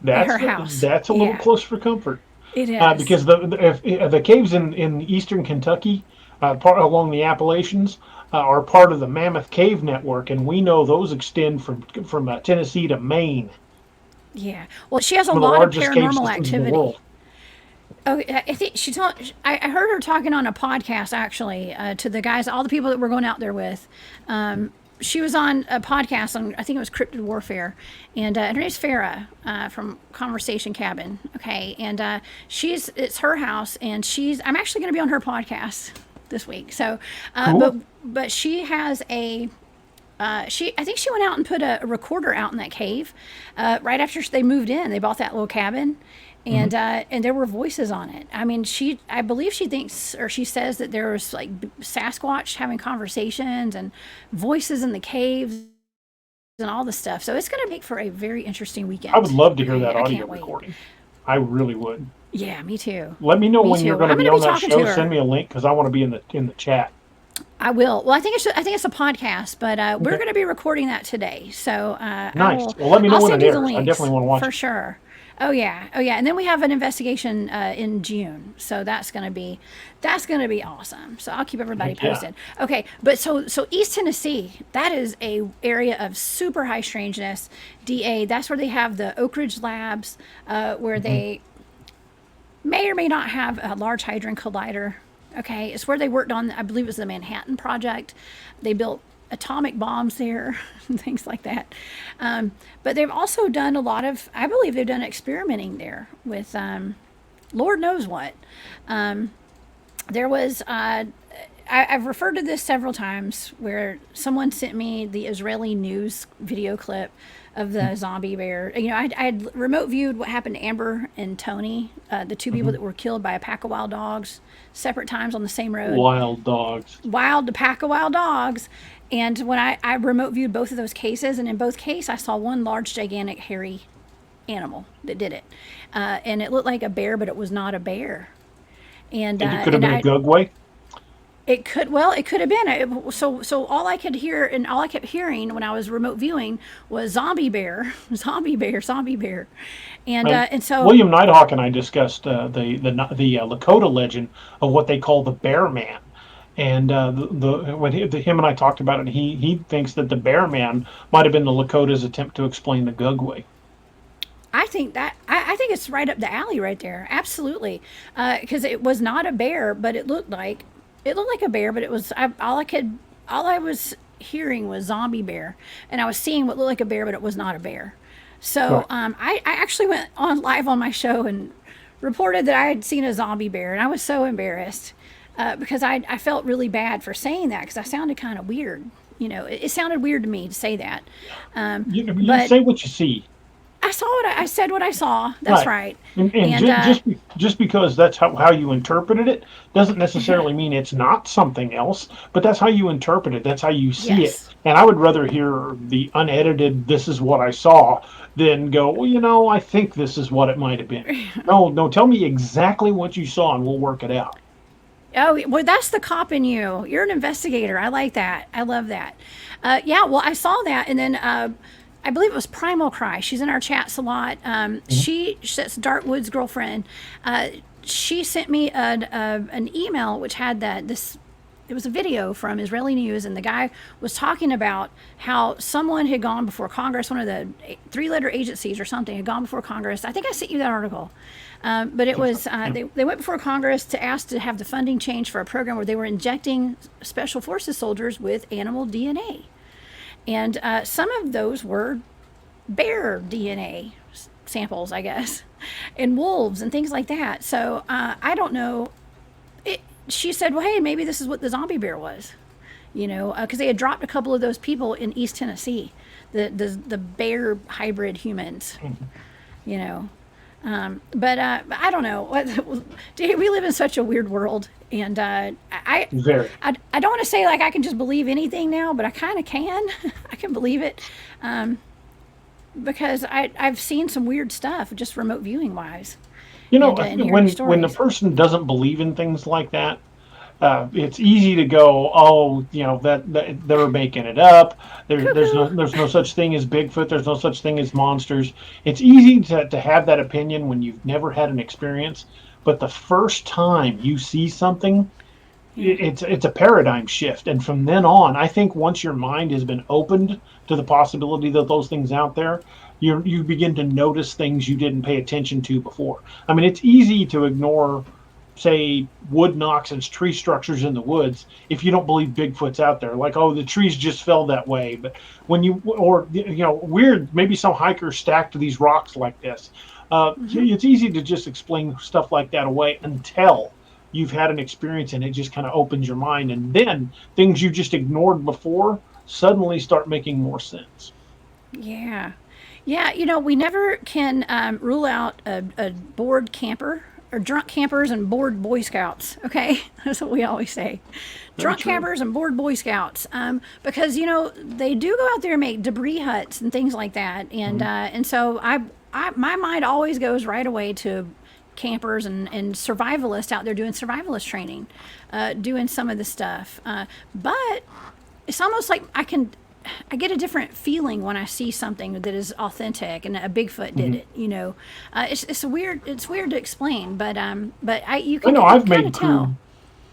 at her house. That's a little Yeah, close for comfort. it is. Because if the caves in eastern Kentucky, along the Appalachians, are part of the Mammoth Cave Network, and we know those extend from Tennessee to Maine. Yeah. Well, she has a One of the lot of largest cave paranormal systems in the activity. world. Oh, I think she told. I heard her talking on a podcast actually to the guys, all the people that we're going out there with. She was on a podcast on, I think it was Cryptid Warfare, and her name's Farah from Conversation Cabin. Okay, and it's her house, and I'm actually going to be on her podcast this week. So, Cool. but she has I think she went out and put a recorder out in that cave right after they moved in. They bought that little cabin, Hmm. and there were voices on it. I mean, I believe she thinks, or she says, that there was like Sasquatch having conversations and voices in the caves and all the stuff. So it's going to make for a very interesting I would weekend. love to hear Okay, that I audio can't wait. recording. I really would. Yeah, me too. Let me know Me when too. you're Well, going to I'm be going to on be that talking to show. her. Send me a link because I want to be in the chat. I will. Well, I think it's a podcast, but we're Okay. going to be recording that today. So Nice. Well, let me know I'll when send it you the airs. I links definitely want to watch for it. sure. Oh yeah, oh yeah, and then we have an investigation in June, so that's gonna be awesome. So I'll keep everybody Heck yeah. posted. Okay, but so East Tennessee, that is a area of super high strangeness. DA, that's where they have the Oak Ridge Labs, where Hmm. they may or may not have a Large Hadron Collider. Okay, it's where they worked on, I believe it was the Manhattan Project. They built atomic bombs there and things like that. But they've also done a lot of, I believe they've done experimenting there with Lord knows what. There was, I've referred to this several times where someone sent me the Israeli news video clip of the zombie bear. You know, I had remote viewed what happened to Amber and Tony, the two people Hmm. that were killed by a pack of wild dogs, separate times on the same road. Wild dogs. Wild, the pack of wild dogs. And when I remote viewed both of those cases, and in both cases, I saw one large, gigantic, hairy animal that did it. And it looked like a bear, but it was not a bear. Think it could have And been a I, Gugway? it could have been. So all I could hear and all I kept hearing when I was remote viewing was zombie bear, zombie bear, zombie bear, and so William Nighthawk and I discussed the Lakota legend of what they call the Bear Man, and him and I talked about it, he thinks that the Bear Man might have been the Lakota's attempt to explain the Gugway. I think it's right up the alley right there. Absolutely, because it was not a bear, but it looked like a bear, but it was all I was hearing was zombie bear, and I was seeing what looked like a bear, but it was not a bear. So Right. I actually went on live on my show and reported that I had seen a zombie bear, and I was so embarrassed because I felt really bad for saying that because I sounded kind of weird. You know, it sounded weird to me to say that. You But say what you see. I said what I saw. That's Right. right. And And just because that's how you interpreted it doesn't necessarily mean it's not something else, but that's how you interpret it. That's how you see it. yes. And I would rather hear the unedited, this is what I saw, than go, well, I think this is what it might have been. No, no, tell me exactly what you saw and we'll work it out. Oh, well, that's the cop in you. You're an investigator. I like that. I love that. Yeah, well, I saw that. And then I believe it was Primal Cry. She's in our chats a lot. Mhm. That's Dartwood's girlfriend. She sent me an email which had this. It was a video from Israeli news, and the guy was talking about how someone had gone before Congress, one of the three-letter agencies or something, had gone before Congress. I think I sent you that article. But it was Yeah. they went before Congress to ask to have the funding changed for a program where they were injecting special forces soldiers with animal DNA, and some of those were bear DNA samples, I guess, and wolves and things like that. So I don't know. She said, "Well, hey, maybe this is what the zombie bear was." You know, because they had dropped a couple of those people in East Tennessee, the bear hybrid humans. You know, but I don't know. We live in such a weird world, and Very. I don't want to say like I can just believe anything now, but I kind of can. I can believe it because I've seen some weird stuff just remote viewing wise, and hearing When the stories. person doesn't believe in things like that, it's easy to go, oh, that they're making it up. Cuckoo. There's no such thing as Bigfoot. There's no such thing as monsters. It's easy to have that opinion when you've never had an experience. But the first time you see something, Yeah. it's a paradigm shift, and from then on, I think once your mind has been opened to the possibility that those things out there, you begin to notice things you didn't pay attention to before. I mean, it's easy to ignore, say, wood knocks and tree structures in the woods if you don't believe Bigfoot's out there. Like, oh, the trees just fell that way. But when you, or weird, maybe some hiker stacked these rocks like this. Hmm. It's easy to just explain stuff like that away until you've had an experience and it just kind of opens your mind, and then things you just ignored before suddenly start making more sense. Yeah. Yeah, we never can rule out a bored camper or drunk campers and bored Boy Scouts. Okay, that's what we always say. Very Drunk true. campers and bored Boy Scouts, because they do go out there and make debris huts and things like that, and Mhm. and so my mind always goes right away to campers and survivalists out there doing survivalist training, doing some of the stuff, but it's almost like I get a different feeling when I see something that is authentic and a Bigfoot did Mhm. it. It's weird to explain, but I know you can kind of tell.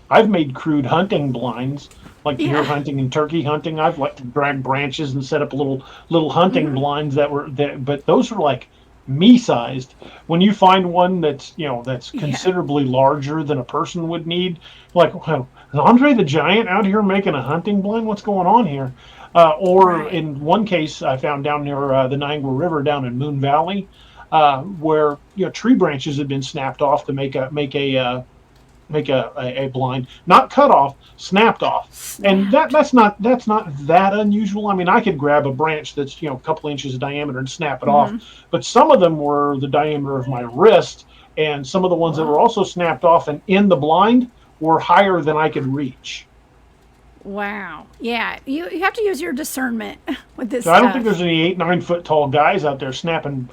I've made crude hunting blinds, like deer Yeah. hunting and turkey hunting. I've like to drag branches and set up little hunting Hmm. blinds that were there, but those are like me sized. When you find one that's that's Yeah. considerably larger than a person would need, like, well, is Andre the Giant out here making a hunting blind? What's going on here? Or Right. in one case, I found down near the Niagara River down in Moon Valley, where tree branches had been snapped off to make a blind, not cut off, snapped off. And Snapped. that's not that unusual. I mean, I could grab a branch that's a couple inches of diameter and snap it off, Hmm. but some of them were the diameter of my wrist, and some of the ones that were Whoa. also snapped off and in the blind were higher than I could reach. Wow. Yeah. You have to use your discernment with this So I don't think there's stuff. any 8 9 foot tall guys out there snapping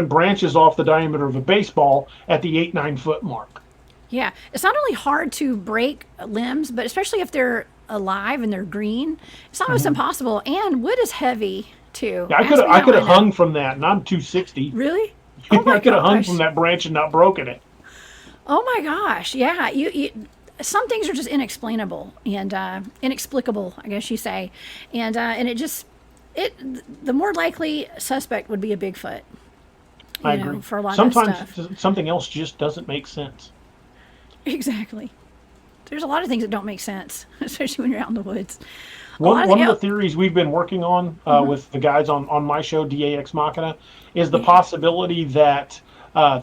branches off the diameter of a baseball at the 8 9 foot mark. Yeah, it's not only hard to break limbs, but especially if they're alive and they're green, it's almost Mhm. impossible. And wood is heavy too. Yeah, Ask me I how could I have know. hung from that, and I'm 260. Really? Oh I my could have hung from gosh. that branch and not broken it. Oh my gosh. Yeah. Some things are just inexplainable and inexplicable, I guess you say, and it the more likely suspect would be a Bigfoot. I agree. For a lot of that Sometimes stuff. something else just doesn't make sense. Exactly. There's a lot of things that don't make sense, especially when you're out in the woods. A One lot of one of the the, theories we've been working on mm-hmm, with the guys on my show, DAX Machina, is the yeah. possibility that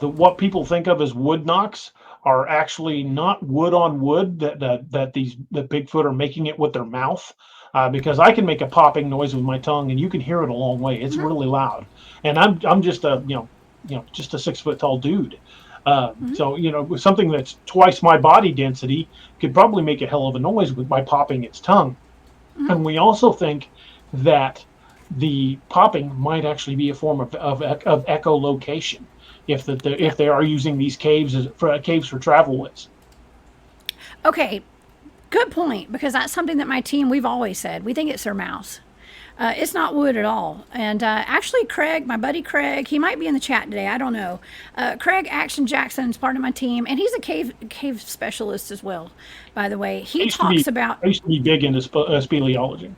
what people think of as wood knocks are actually not wood on wood, that the Bigfoot are making it with their mouth. Because I can make a popping noise with my tongue, and you can hear it a long way. It's Mm-hmm, really loud, and I'm just a just a 6 foot tall dude. mm-hmm, So with something that's twice my body density could probably make a hell of a noise by popping its tongue. mm-hmm. And we also think that the popping might actually be a form of echolocation Yeah. if they are using these caves for travel ways. Okay. Good point, because that's something that my team, we've always said. We think it's their mouse. It's not wood at all. And actually, Craig, my buddy Craig, he might be in the chat today. I don't know. Craig Action Jackson is part of my team, and he's a cave specialist as well. By the way, I he used to be talks about. I used to be big into speleology.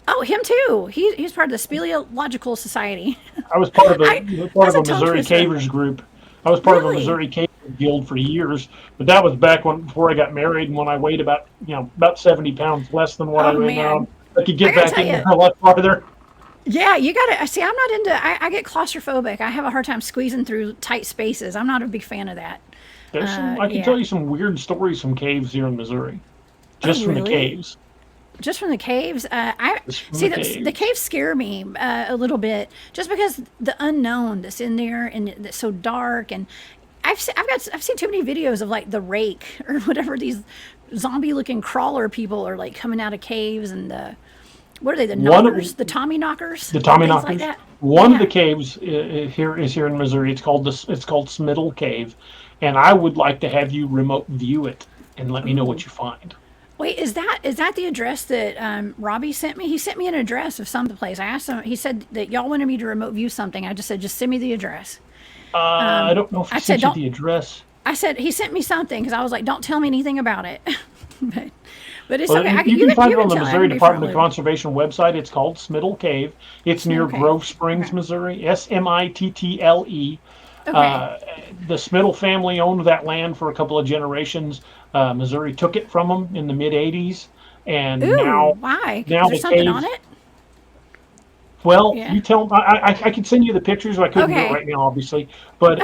Oh, him too. He's part of the Speleological Society. I was part of I a That's a tongue Missouri twister. Cavers group. I was part of a Really? Missouri Cavers guild for years, but that was back before I got married and when I weighed about 70 pounds less than what I Oh weigh now. man, I could I get gotta back tell in you. there a lot farther. Yeah, you gotta see. I'm not into. I get claustrophobic. I have a hard time squeezing through tight spaces. I'm not a big fan of that. There's some I can Yeah. tell you some weird stories from caves here in Missouri, Oh, just from the really? caves, Just from the caves? I just from see the the caves. caves scare me a little bit, just because the unknown that's in there and it's so dark. And I've seen too many videos of like the rake or whatever these zombie looking crawler people are like coming out of caves, and the what are they, the knockers, One the Tommy knockers the and Tommy things like knockers. that. One of the Yeah. caves here in Missouri. It's called Smiddle Cave, and I would like to have you remote view it and let me know Ooh. what you find. Wait, is that the address that Robbie sent me? He sent me an address of some place. I asked him. He said that y'all wanted me to remote view something. I just said, just send me the address. I don't know if he I said, sent you don't. the address. I said he sent me something because I was like, don't tell me anything about it. But But it's Well, okay. you can find You it on can the tell. I Missouri can be front Department of loaded. Conservation website. It's called Smittle Cave. It's near Smittle Cave. Grove Springs, Okay. Missouri. Smittle. Okay. Uh, the Smittle family owned that land for a couple of generations. Missouri took it from them in the mid '80s, and Ooh, why? Is now there the something on cave. it? Well, Yeah. you tell. I could send you the pictures. I couldn't do it Okay. right now, obviously. But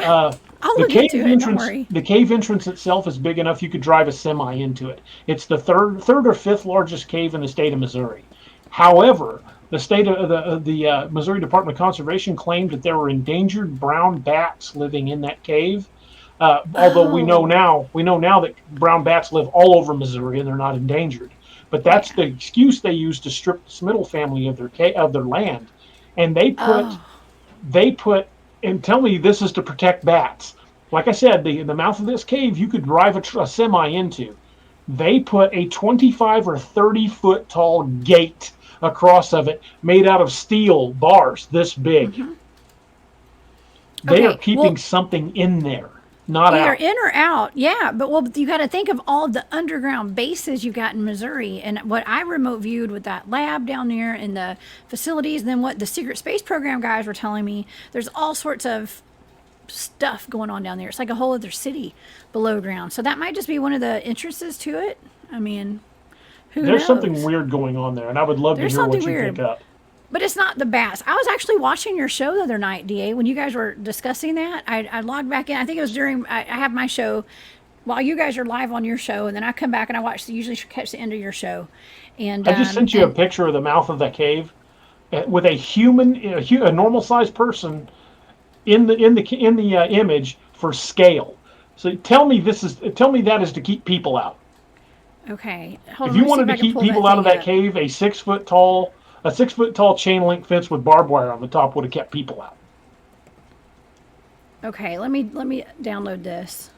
I'll look into it. Don't worry. the cave entrance itself is big enough you could drive a semi into it. It's the third or fifth largest cave in the state of Missouri. However, the state of the Missouri Department of Conservation claimed that there were endangered brown bats living in that cave. Although Oh, we know now that brown bats live all over Missouri and they're not endangered. But that's yeah. the excuse they used to strip the Smittle family of their land, and Oh, they put and tell me this is to protect bats. Like I said, the mouth of this cave you could drive a semi into. They put a 25 or 30-foot tall gate across of it, made out of steel bars this big. hmm. They are Okay. keeping Well, something in there, not either out. in or out. Yeah, but well, you got to think of all the underground bases you got in Missouri, and what I remote viewed with that lab down there and the facilities. And then what the secret space program guys were telling me, there's all sorts of stuff going on down there. It's like a whole other city below ground. So that might just be one of the entrances to it. I mean, who There's something knows? weird going on there, and I would love to There's hear something what you pick weird. up. But it's not the bats. I was actually watching your show the other night, DA, when you guys were discussing that. I logged back in. I think it was during, I have my show while you guys are live on your show, and then I come back and I watch, usually catch the end of your show. I just sent you a And picture of the mouth of the cave with a human, a normal sized person in the image for scale. So tell me that is to keep people out. okay, hold If on, let you me see wanted if to I can keep pull that people out of thing that up. cave, a 6 foot tall chain link fence with barbed wire on the top would have kept people out. Okay, let me download this.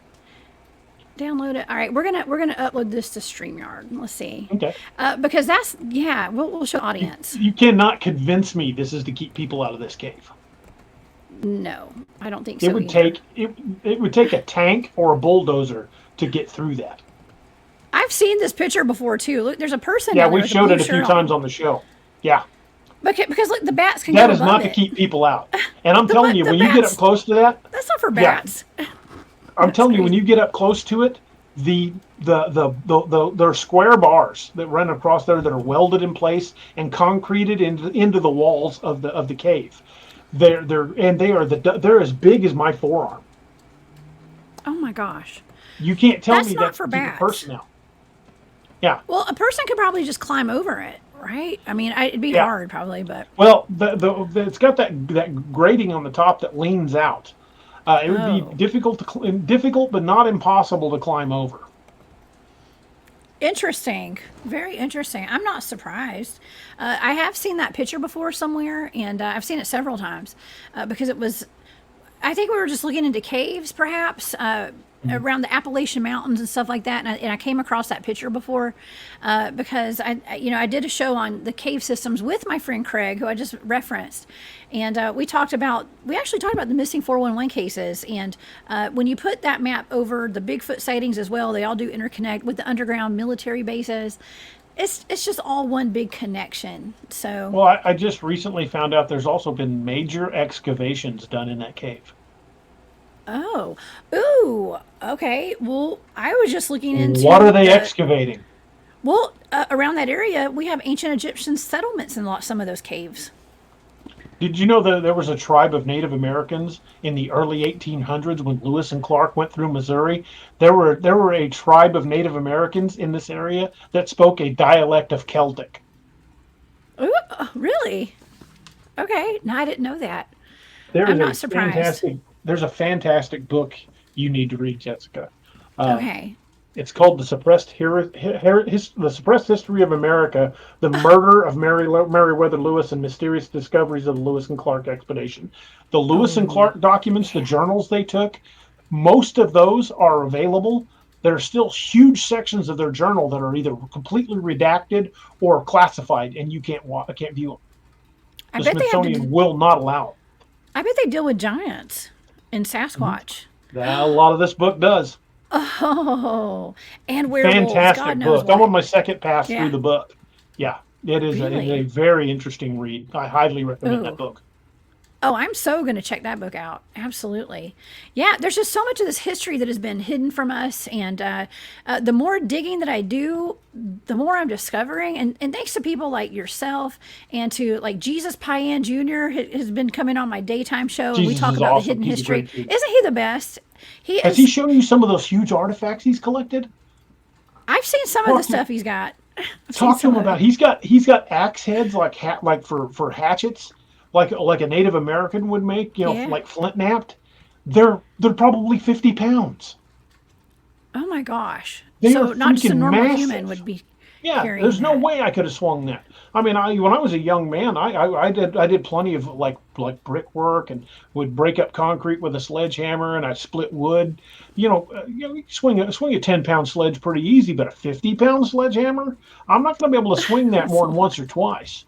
Download it. All right, we're gonna upload this to Streamyard. Let's see, Okay. because that's yeah. We'll show the audience. You cannot convince me this is to keep people out of this cave. No, I don't think It so would either. take it would take a tank or a bulldozer to get through that. I've seen this picture before too. Look, there's a person Yeah, down there we've with a showed blue it a few shirt times on. on the show. Yeah, Because look, the bats can that go is above not to it. keep people out. And I'm telling you, The when you get up bats. close to that, That's not for yeah, bats. I'm That's telling you, when crazy. you get up close to it, there are square bars that run across there that are welded in place and concreted into the walls of the cave. They're as big as my forearm. Oh my gosh. You can't tell That's me not that's for to keep a bats. person out. Yeah, Well, a person could probably just climb over it, right? I mean, it'd be yeah. hard probably, but Well, it's got that grating on the top that leans out. It would be oh, difficult, but not impossible to climb over. interesting. Very interesting. I'm not surprised. I have seen that picture before somewhere, and I've seen it several times because it was I think we were just looking into caves, perhaps around the Appalachian Mountains and stuff like that. And I came across that picture before because I did a show on the cave systems with my friend Craig, who I just referenced, and we actually talked about the missing 411 cases. And when you put that map over the Bigfoot sightings as well, they all do interconnect with the underground military bases. It's just all one big connection. So Well, I just recently found out there's also been major excavations done in that cave. oh, ooh, okay. Well, I was just looking What are into they the excavating? around that area. We have ancient Egyptian settlements in some of those caves. Did you know that there was a tribe of Native Americans in the early 1800s when Lewis and Clark went through Missouri? There were a tribe of Native Americans in this area that spoke a dialect of Celtic. Ooh, really? Okay, no, I didn't know that. There I'm is a not surprised. fantastic there's a fantastic book you need to read, Jessica. Uh, Okay. It's called The Suppressed History of America: The Murder of Meriwether Lewis and Mysterious Discoveries of the Lewis and Clark Expedition. The Lewis and Oh, Clark documents, the yeah. journals they took, most of those are available. There are still huge sections of their journal that are either completely redacted or classified, and you can't view them. I The bet they have to. Smithsonian will not allow I bet they deal with giants and them. Sasquatch. A lot of this book does. Oh, and werewolves. God Fantastic knows book. I'm on what. my second pass through Yeah. the book. Yeah, it is a Really? very interesting read. I highly recommend that Oh. book. Oh, I'm so going to check that book out. Absolutely. Yeah, there's just so much of this history that has been hidden from us. And the more digging that I do, the more I'm discovering. And thanks to people like yourself and to like Jesus Payan Jr. has been coming on my daytime show and we Jesus talk is about the awesome. hidden He's a history. great dude. Isn't he the best? He Has he is. shown you some of those huge artifacts he's collected? I've seen some of the Talk to stuff he's got. I've seen talk to some him of about. it. He's got axe heads like for hatchets, like a Native American would make. Yeah. Like flint knapped. They're probably 50 pounds. Oh my gosh. They are So not just a freaking normal human massive. would be Yeah, carrying there's no that. way I could have swung that. I mean, when I was a young man, I did plenty of like brickwork and would break up concrete with a sledgehammer, and I split wood. You swing a 10-pound sledge pretty easy, but a 50-pound sledgehammer, I'm not going to be able to swing that That's more a than lot. once or twice.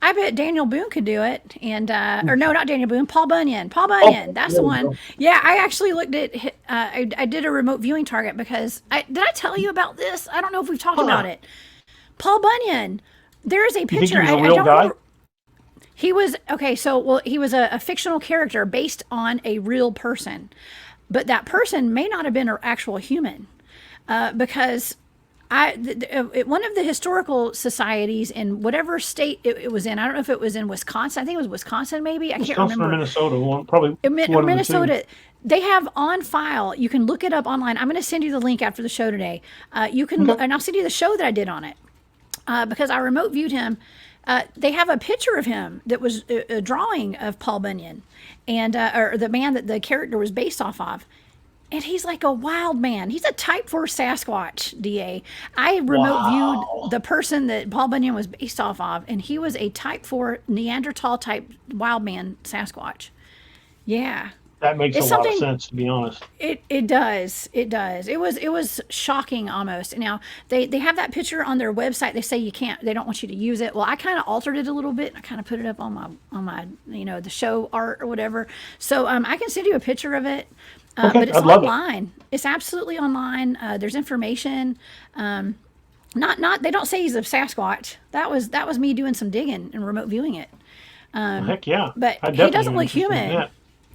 I bet Daniel Boone could do it. And, or no, not Daniel Boone, Paul Bunyan. Paul Oh, Bunyan, that's there the we one. go. Yeah, I actually looked at, I did a remote viewing target because did I tell you about this? I don't know if we've talked about Huh? it. Paul Bunyan, there is a You think he picture. was a I real don't guy? remember. He was, okay, so, well, he was a fictional character based on a real person. But that person may not have been an actual human because one of the historical societies in whatever state it was in, I don't know if it was in Wisconsin. I think it was Wisconsin, maybe. I can't Wisconsin or remember. Minnesota? Probably one of the two. Minnesota. They have on file. You can look it up online. I'm going to send you the link after the show today. You can, Okay. and I'll send you the show that I did on it because I remote viewed him. They have a picture of him that was a drawing of Paul Bunyan, and or the man that the character was based off of. And he's like a wild man. He's a type 4 Sasquatch, DA. I remote viewed Wow, the person that Paul Bunyan was based off of, and he was a type 4 Neanderthal type wild man Sasquatch. Yeah. that makes a It's lot of something. sense, to be honest. It does. It does. It was shocking almost. Now they have that picture on their website. They say you can't. They don't want you to use it. Well, I kind of altered it a little bit. I kind of put it up on my the show art or whatever. So I can send you a picture of it. Okay, But it's I'd love it. online. It's absolutely online. There's information. Not. They don't say he's a Sasquatch. That was me doing some digging and remote viewing it. Well, heck yeah, But I he definitely doesn't am look interested in human. that.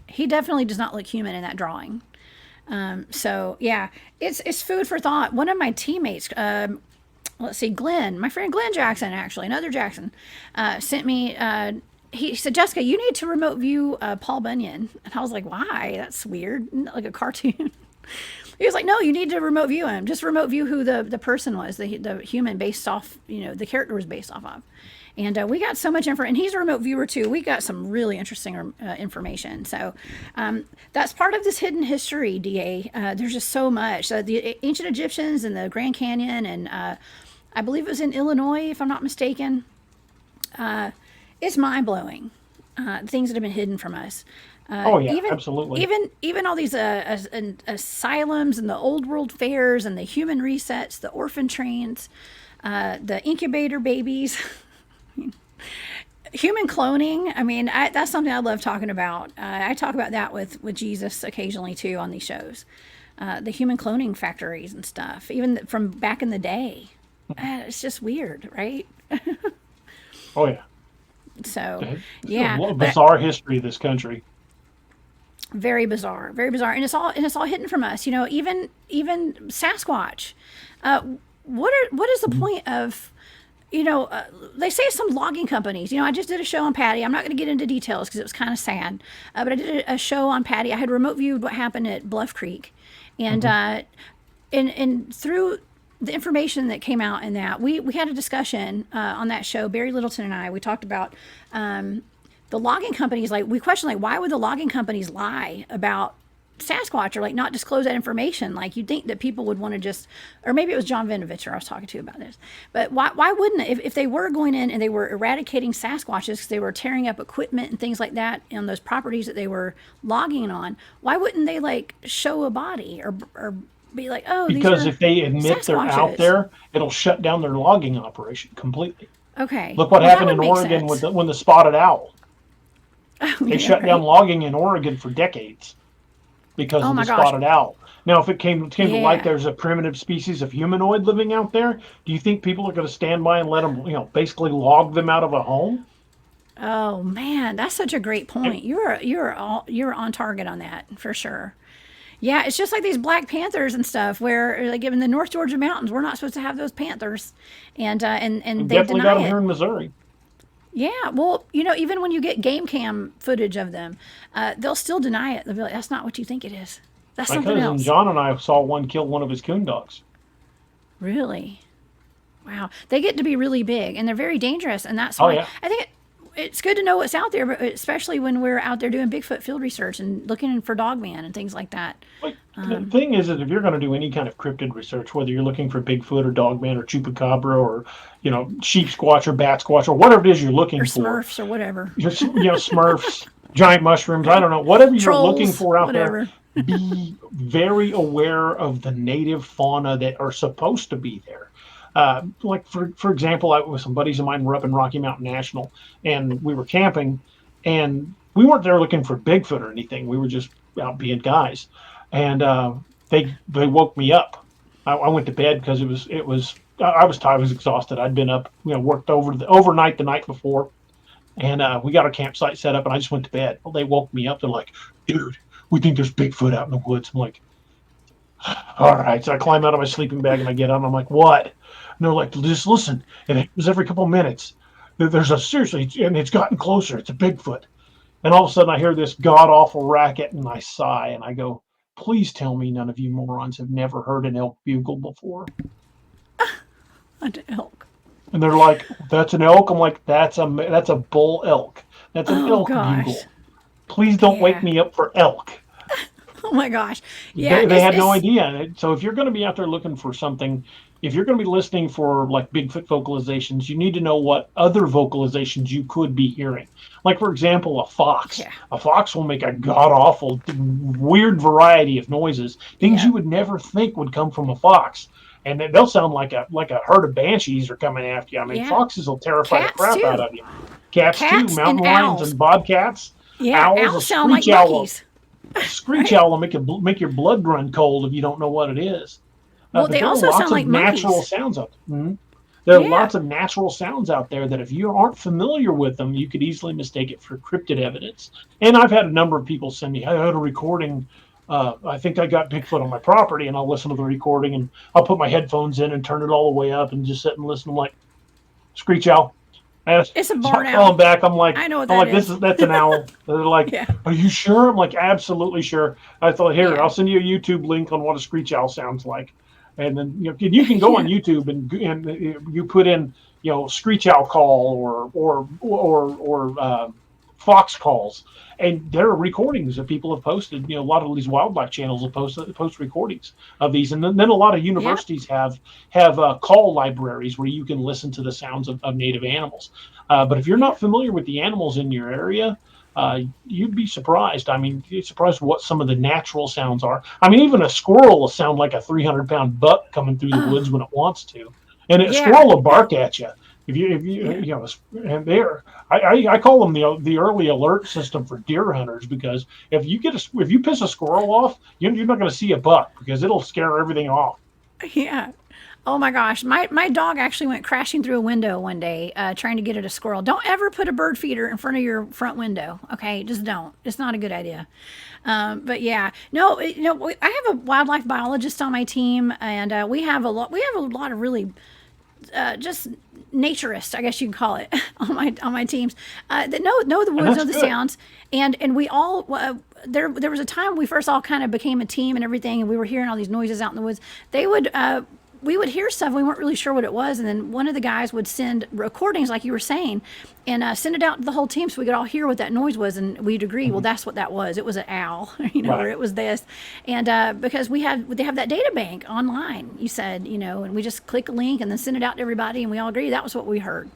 He definitely does not look human in that drawing. So yeah, it's food for thought. One of my teammates, let's see, Glenn, my friend Glenn Jackson, actually another Jackson, sent me. He said, Jessica, you need to remote view Paul Bunyan, and I was like, why? That's weird, like a cartoon. He was like, no, you need to remote view him. Just remote view who the person was, the human based off, the character was based off of. And we got so much info, and he's a remote viewer too. We got some really interesting information. So that's part of this hidden history, DA. There's just so much. The ancient Egyptians and the Grand Canyon, and I believe it was in Illinois, if I'm not mistaken. It's mind blowing. Things that have been hidden from us. Oh yeah, Even absolutely. even all these asylums and the old world fairs and the human resets, the orphan trains, the incubator babies, human cloning. I mean, that's something I love talking about. I talk about that with Jesus occasionally too on these shows. The human cloning factories and stuff, even from back in the day. It's just weird, right? Oh yeah, So, it's yeah, a but bizarre history of this country. very bizarre, and it's all hidden from us. Even Sasquatch. What is the point of they say some logging companies. I just did a show on Patty. I'm not going to get into details because it was kind of sad, but I did a show on Patty. I had remote viewed what happened at Bluff Creek, and Hmm. and through the information that came out in that, we had a discussion on that show. Barry Littleton and we talked about the logging companies. Like, we questioned, like, why would the logging companies lie about Sasquatch or like not disclose that information? Like, you'd think that people would want to just, or maybe it was John Vinovich I was talking to about this, but why wouldn't it, if they were going in and they were eradicating Sasquatches because they were tearing up equipment and things like that on those properties that they were logging on, why wouldn't they like show a body or be like, oh, these Because are if they admit they're out Sasquatches? there, it'll shut down their logging operation completely. Okay, Look what well, that happened would in make Oregon sense. when the spotted owl. Oh They yeah, shut down right. logging in Oregon for decades because Oh of the my gosh. spotted owl. Now, if it came to light, Yeah. there's a primitive species of humanoid living out there. Do you think people are going to stand by and let them, basically log them out of a home? Oh man, that's such a great And point. You're on target on that for sure. Yeah, it's just like these black panthers and stuff, where like in the North Georgia mountains, we're not supposed to have those panthers, and we they definitely got deny them here it. in Missouri. Yeah, well, even when you get game cam footage of them, they'll still deny it. They'll be like, "That's not what you think it is. That's My something cousin else." John and I saw one kill one of his coon dogs. Really? Wow. They get to be really big and they're very dangerous. And that's Oh why yeah. I think it's good to know what's out there, but especially when we're out there doing Bigfoot field research and looking for Dogman and things like that. Like the thing is that if you're going to do any kind of cryptid research, whether you're looking for Bigfoot or Dogman or Chupacabra or sheep squatch or bat squatch or whatever it is you're Or looking for, Smurfs or whatever. Smurfs, giant mushrooms, I don't know, whatever you're looking Trolls, for out there, whatever. be very aware of the native fauna that are supposed to be there. Like for example, I with some buddies of mine were up in Rocky Mountain National, and we were camping, and we weren't there looking for Bigfoot or anything. We were just out being guys, and they woke me up. I went to bed because it was I was tired, I was exhausted. I'd been up, worked overnight the night before, and we got our campsite set up, and I just went to bed. Well, they woke me up. They're like, "Dude, we think there's Bigfoot out in the woods." I'm like, "All right." So I climb out of my sleeping bag and I get up. And I'm like, "What?" And they're like, "Just listen." And it was every couple of minutes. There's a seriously, and it's gotten closer. It's a Bigfoot. And all of a sudden, I hear this god awful racket, and I sigh and I go, "Please tell me none of you morons have never heard an elk bugle before." An elk. And they're like, "That's an elk." I'm like, "That's a bull elk. That's an Oh elk gosh. bugle. Please don't wake Yeah. me up for elk." Oh my gosh. Yeah, They had no idea. So if you're going to be out there looking for something, if you're going to be listening for like Bigfoot vocalizations, you need to know what other vocalizations you could be hearing. Like for example, a fox. yeah. A fox will make a god awful, weird variety of noises, things Yeah. you would never think would come from a fox. And they'll sound like a herd of banshees are coming after you. I mean, Yeah. foxes will terrify the Cats crap out too. of you. Cats too, Cats and mountain lions owls. and bobcats, Yeah, owls, a owls sound like screech owl. monkeys, Screech right? owl will make your blood run cold if you don't know what it is. Well, But they there are also lots sound of like natural monkeys. sounds out there. There are Yeah. lots of natural sounds out there that if you aren't familiar with them, you could easily mistake it for cryptid evidence. And I've had a number of people send me, "I had a recording. I think I got Bigfoot on my property," and I'll listen to the recording and I'll put my headphones in and turn it all the way up and just sit and listen. I'm like, "Screech owl." And It's a start barn calling owl. back. I'm like, I know what I'm that like, is. that's an owl. They're like, Yeah. "Are you sure?" I'm like, "Absolutely sure." I thought, "Here, Yeah. I'll send you a YouTube link on what a screech owl sounds like." And then you can go on Yeah. YouTube and you put in screech owl call or fox calls, and there are recordings that people have posted. A lot of these wildlife channels will post recordings of these, and then a lot of Yeah. universities have call libraries where you can listen to the sounds of native animals. But if you're Yeah. not familiar with the animals in your area, you'd be surprised. I mean, you're surprised what some of the natural sounds are. I mean, even a squirrel will sound like a 300-pound buck coming through the woods when it wants to, and a Yeah. squirrel will bark at you. If you Yeah. and they're I call them the early alert system for deer hunters, because if you piss a squirrel off, you're not going to see a buck because it'll scare everything off. Yeah. Oh my gosh. My dog actually went crashing through a window one day trying to get at a squirrel. Don't ever put a bird feeder in front of your front window. Okay. Just don't. It's not a good idea. But yeah, no, I have a wildlife biologist on my team, and we have a lot of really just naturists, I guess you can call it, on my teams that know the And woods, that's know the good. sounds, and we all there was a time we first all kind of became a team and everything, and we were hearing all these noises out in the woods. They would we would hear stuff, we weren't really sure what it was, and then one of the guys would send recordings like you were saying, and send it out to the whole team so we could all hear what that noise was, and we'd agree, well, Mhm. that's what that was. It was an owl, or Right. it was this, and because they have that data bank online, you said, and we just click a link and then send it out to everybody, and we all agree that was what we heard.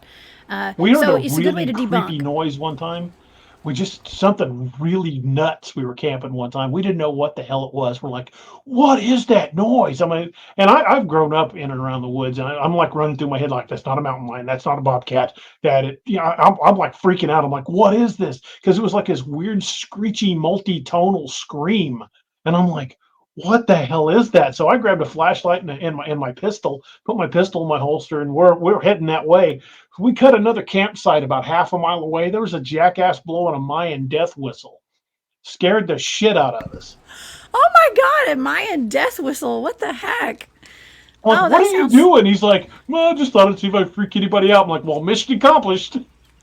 We heard So a it's a good way really to creepy debunk. noise one time. We just something really nuts. We were camping one time. We didn't know what the hell it was. We're like, "What is that noise?" I mean, and I've grown up in and around the woods, and I'm like running through my head like, "That's not a mountain lion. That's not a bobcat." I'm like freaking out. I'm like, "What is this?" Because it was like this weird, screechy, multi-tonal scream, and I'm like, what the hell is that? So I grabbed a flashlight and my pistol, put my pistol in my holster, and we're heading that way. We cut another campsite about half a mile away. There was a jackass blowing a Mayan death whistle. Scared the shit out of us. Oh my God, a Mayan death whistle. What the heck? I'm like, Oh, what that are you sounds. doing? He's like, well, I just thought I'd see if I freak anybody out. I'm like, well, mission accomplished.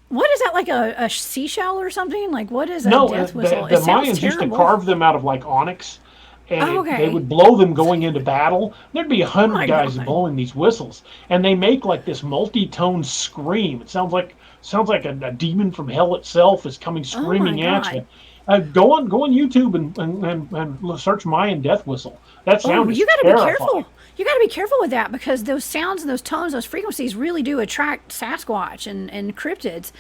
What is that, like a seashell or something? Like, what is a No, death the, whistle? It the sounds Mayans used to terrible. carve them out of like onyx, and Oh, they okay. would blow them going into battle. There'd be a Oh hundred my guys God. blowing these whistles, and they make like this multi-tone scream. It sounds like a demon from hell itself is coming Oh my screaming at God. you. Go on YouTube and search Mayan death whistle. That Oh, sound is you got to be terrifying. careful. You got to be careful with that because those sounds and those tones, those frequencies really do attract Sasquatch and cryptids.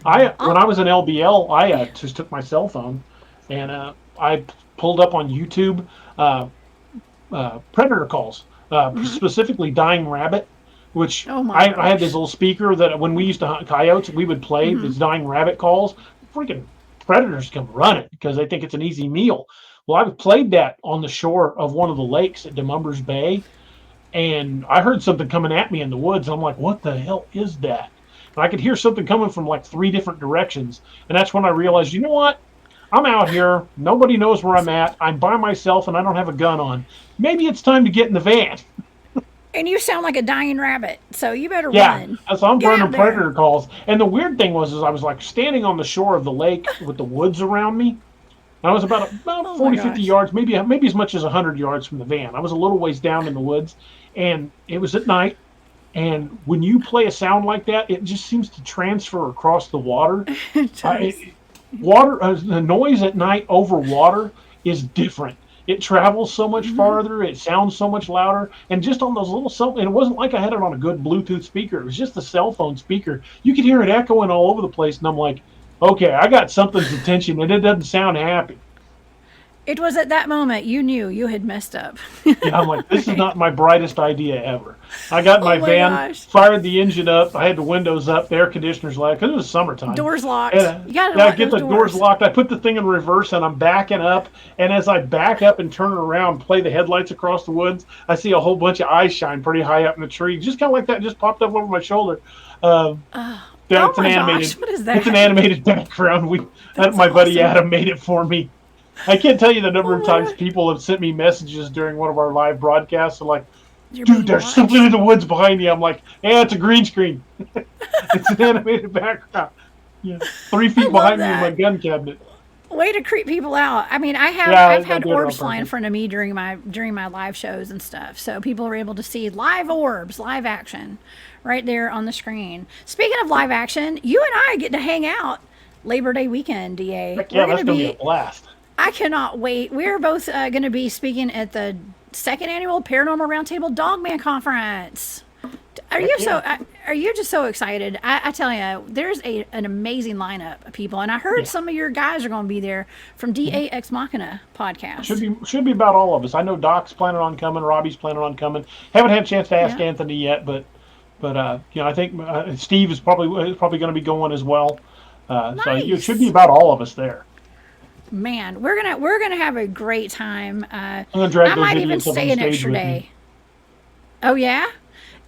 When I was in LBL, I just took my cell phone and I pulled up on YouTube uh, predator calls, specifically dying rabbit, which Oh my I had this gosh. little speaker that when we used to hunt coyotes, we would play these dying rabbit calls. Freaking predators come running because they think it's an easy meal. Well, I played that on the shore of one of the lakes at Demumbers Bay, and I heard something coming at me in the woods. I'm like, what the hell is that? And I could hear something coming from like three different directions. And that's when I realized, you know what? I'm out here. Nobody knows where I'm at. I'm by myself and I don't have a gun on. Maybe it's time to get in the van. And you sound like a dying rabbit, so you better Yeah. run. So I'm Get burning out there. predator calls. And the weird thing was, is I was like standing on the shore of the lake with the woods around me. I was about Oh my 40, 50 gosh. yards, maybe as much as 100 yards from the van. I was a little ways down in the woods, and it was at night. And when you play a sound like that, it just seems to transfer across the water. It Uh, does. it, the noise at night over water is different. It travels so much farther. It sounds so much louder. And just on those little cell, and it wasn't like I had it on a good Bluetooth speaker. It was just the cell phone speaker. You could hear it echoing all over the place. And I'm like, okay, I got something's attention, and it doesn't sound happy. It was at that moment you knew you had messed up. Yeah, I'm like, this is Right. not my brightest idea ever. I got in Oh my my van, gosh. fired the engine up. I had the windows up, the air conditioners loud because it was summertime. Doors And locked. You gotta yeah, I lock get those the doors doors. locked. I put the thing in reverse and I'm backing up. And as I back up and turn around, play the headlights across the woods, I see a whole bunch of eyes shine pretty high up in the tree. Just kind of like that, just popped up over my shoulder. Um, yeah, Oh my gosh, what is it's an that? animated background. That's My buddy awesome. Adam made it for me. I can't tell you the number Oh of my times god. people have sent me messages during one of our live broadcasts. They're like, You're dude, being there's something watched. in the woods behind you. I'm like, yeah, it's a green screen. It's an animated background. Yeah, 3 feet I love behind me is my that. gun cabinet. Way to creep people out. I mean, I've Yeah, I had do it on orbs fly in purpose. front of me during my live shows and stuff. So people are able to see live orbs, live action, right there on the screen. Speaking of live action, you and I get to hang out Labor Day weekend, DA. Heck We're yeah, going that's to gonna be a be. blast. I cannot wait. We're both going to be speaking at the second annual Paranormal Roundtable Dogman Conference. Are Heck you yeah. are you just so excited? I tell you, there's an amazing lineup of people, and I heard Yeah. some of your guys are going to be there from Mhm. DA Ex Machina podcast. Should be about all of us. I know Doc's planning on coming. Robbie's planning on coming. Haven't had a chance to ask Yeah, Anthony yet, but I think Steve is probably going to be going as well. So it should be nice about all of us there. man. We're gonna have a great time. I'm gonna drag I those might even idiots up on stay an stage extra with me. day. Oh yeah.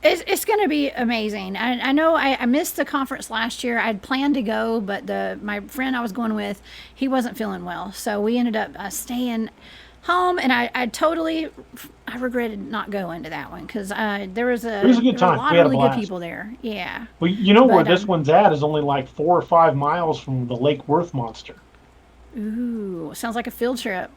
It's going to be amazing. I know I missed the conference last year. I'd planned to go, but my friend I was going with, he wasn't feeling well. So we ended up staying home, and I regretted not going to that one because It was a good there were a time. lot We of had a really good blast. people there. Yeah. Well, you know where But this one's at is only like 4 or 5 miles from the Lake Worth monster. ooh, sounds like a field trip.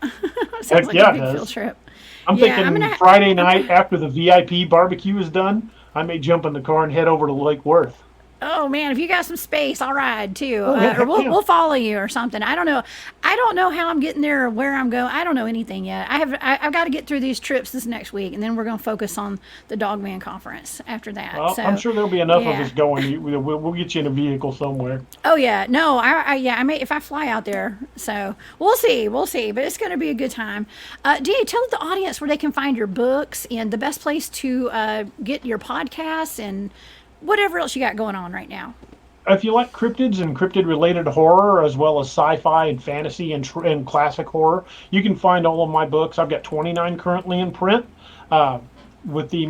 Sounds Heck like a yeah, it big field does. trip. I'm Yeah, thinking Friday night after the VIP barbecue is done, I may jump in the car and head over to Lake Worth. oh man, if you got some space, I'll ride too, Oh, yeah, or heck we'll yeah. we'll follow you or something. I don't know. I don't know how I'm getting there or where I'm going. I don't know anything yet. I've got to get through these trips this next week, and then we're going to focus on the Dogman conference after that. Well, I'm So, sure there'll be enough of yeah. us going. We'll get you in a vehicle somewhere. Oh yeah, no, I may if I fly out there. So we'll see. But it's going to be a good time. Da, tell the audience where they can find your books and the best place to get your podcasts and whatever else you got going on right now. if you like cryptids and cryptid-related horror, as well as sci-fi and fantasy and classic horror, you can find all of my books. I've got 29 currently in print. Uh, with the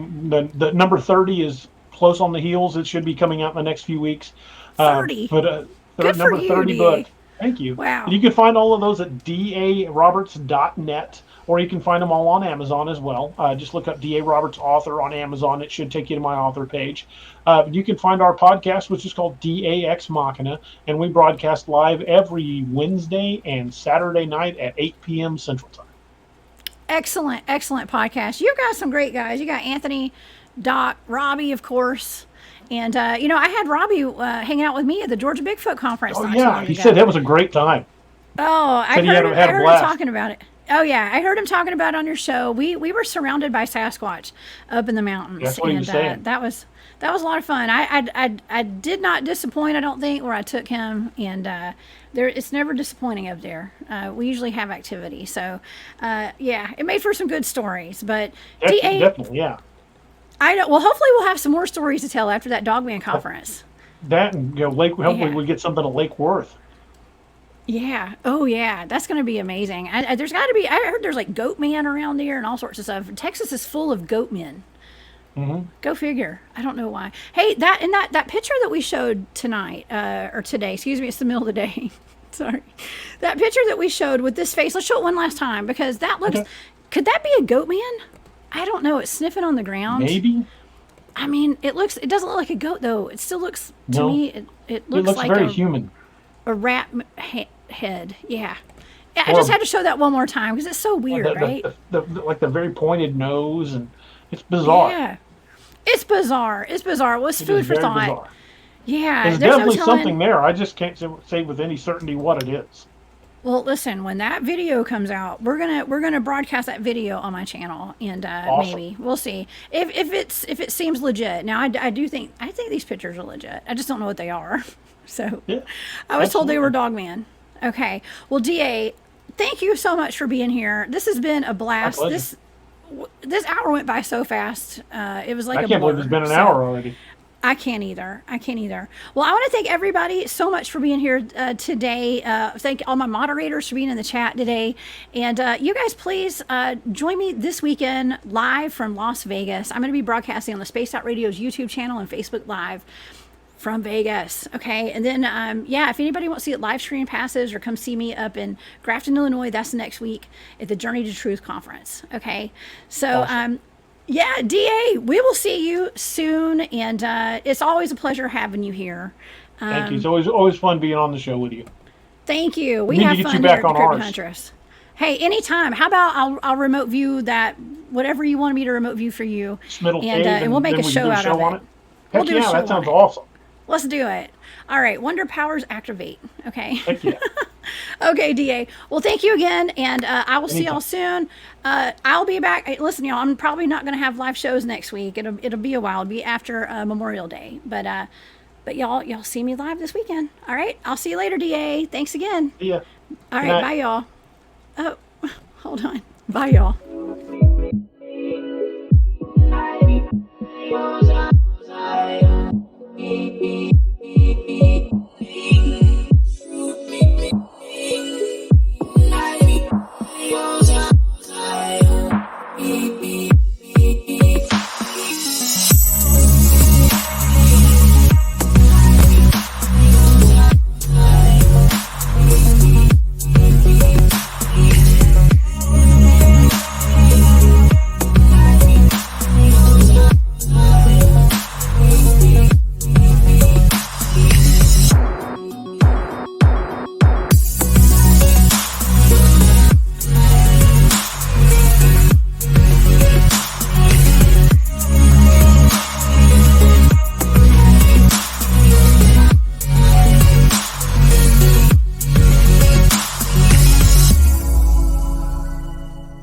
number 30 is close on the heels. It should be coming out in the next few weeks. 30. But Good for number you, 30 DA. book. Thank you. And Wow. you can find all of those at daroberts.net, or you can find them all on Amazon as well. Just look up D.A. Roberts author on Amazon. It should take you to my author page. You can find our podcast, which is called DAX Machina, and we broadcast live every Wednesday and Saturday night at 8 p.m. Central Time. Excellent, excellent podcast. You've got some great guys. You got Anthony, Doc, Robbie, of course. And, I had Robbie hanging out with me at the Georgia Bigfoot conference Oh, not too yeah. long He ago. said that was a great time. Oh, Said he had I a heard him blast. talking about it. Oh yeah, I heard him talking about it on your show. We were surrounded by Sasquatch up in the mountains, That's what he was saying. that was a lot of fun. I did not disappoint. I don't think where I took him, and it's never disappointing up there. We usually have activity, so yeah, it made for some good stories. But DA, Definitely, yeah. I know. Well, hopefully we'll have some more stories to tell after that Dogman conference. That and hopefully Yeah. we get something at Lake Worth. Yeah. Oh, yeah. That's going to be amazing. There's got to be. I heard there's like goat man around there and all sorts of stuff. Texas is full of goat men. Hmm. Go figure. I don't know why. Hey, that picture that we showed tonight or today. Excuse me. It's the middle of the day. Sorry. That picture that we showed with this face. Let's show it one last time because that looks. Okay. Could that be a goat man? I don't know. It's sniffing on the ground. Maybe. I mean, it doesn't look like a goat though. It still looks to No. me. It It looks looks like very human. a rat head. Yeah. Yeah, I Or just had to show that one more time because it's so weird, right? Like the very pointed nose, and it's bizarre. Yeah. It's bizarre. It's bizarre. Well, it's It food is for very thought. bizarre. Yeah. There's There's no definitely telling. something there. I just can't say with any certainty what it is. Well, listen, when that video comes out, we're gonna broadcast that video on my channel, and Awesome. maybe we'll see if it seems legit. Now, I think these pictures are legit. I just don't know what they are. So, Yeah, I was told they were absolutely. Dogman. Okay. Well, DA, thank you so much for being here. This has been a blast. pleasure. This hour went by so fast. It was like I a can't blur. believe it's been an So, hour already. I can't either. Well, I want to thank everybody so much for being here today. Thank all my moderators for being in the chat today. And you guys, please join me this weekend live from Las Vegas. I'm going to be broadcasting on the Space Out Radio's YouTube channel and Facebook Live from Vegas. Okay. And then, if anybody wants to get live stream passes or come see me up in Grafton, Illinois, that's next week at the Journey to Truth conference. Okay. So, Awesome. yeah, DA, we will see you soon, and it's always a pleasure having you here. Thank you. It's always fun being on the show with you. Thank you. We need to have get fun you here back at on the Cryptid ours. Huntress. Hey, anytime. How about I'll remote view that, whatever you want me to remote view for you, Middle Cave, and we'll make then a we show do out of on it. it. We'll Heck do a yeah, show that on sounds it. awesome. Let's do it. All right, Wonder Powers activate. Okay. Heck yeah. Okay, DA. Well, thank you again, and I will see y'all soon. I'll be back. Hey, listen, y'all, I'm probably not going to have live shows next week. It'll be a while. It'll be after Memorial Day, but y'all see me live this weekend. All right, I'll see you later, DA. Thanks again. See ya. All Good right, night. bye, y'all. Oh, hold on. Bye, y'all.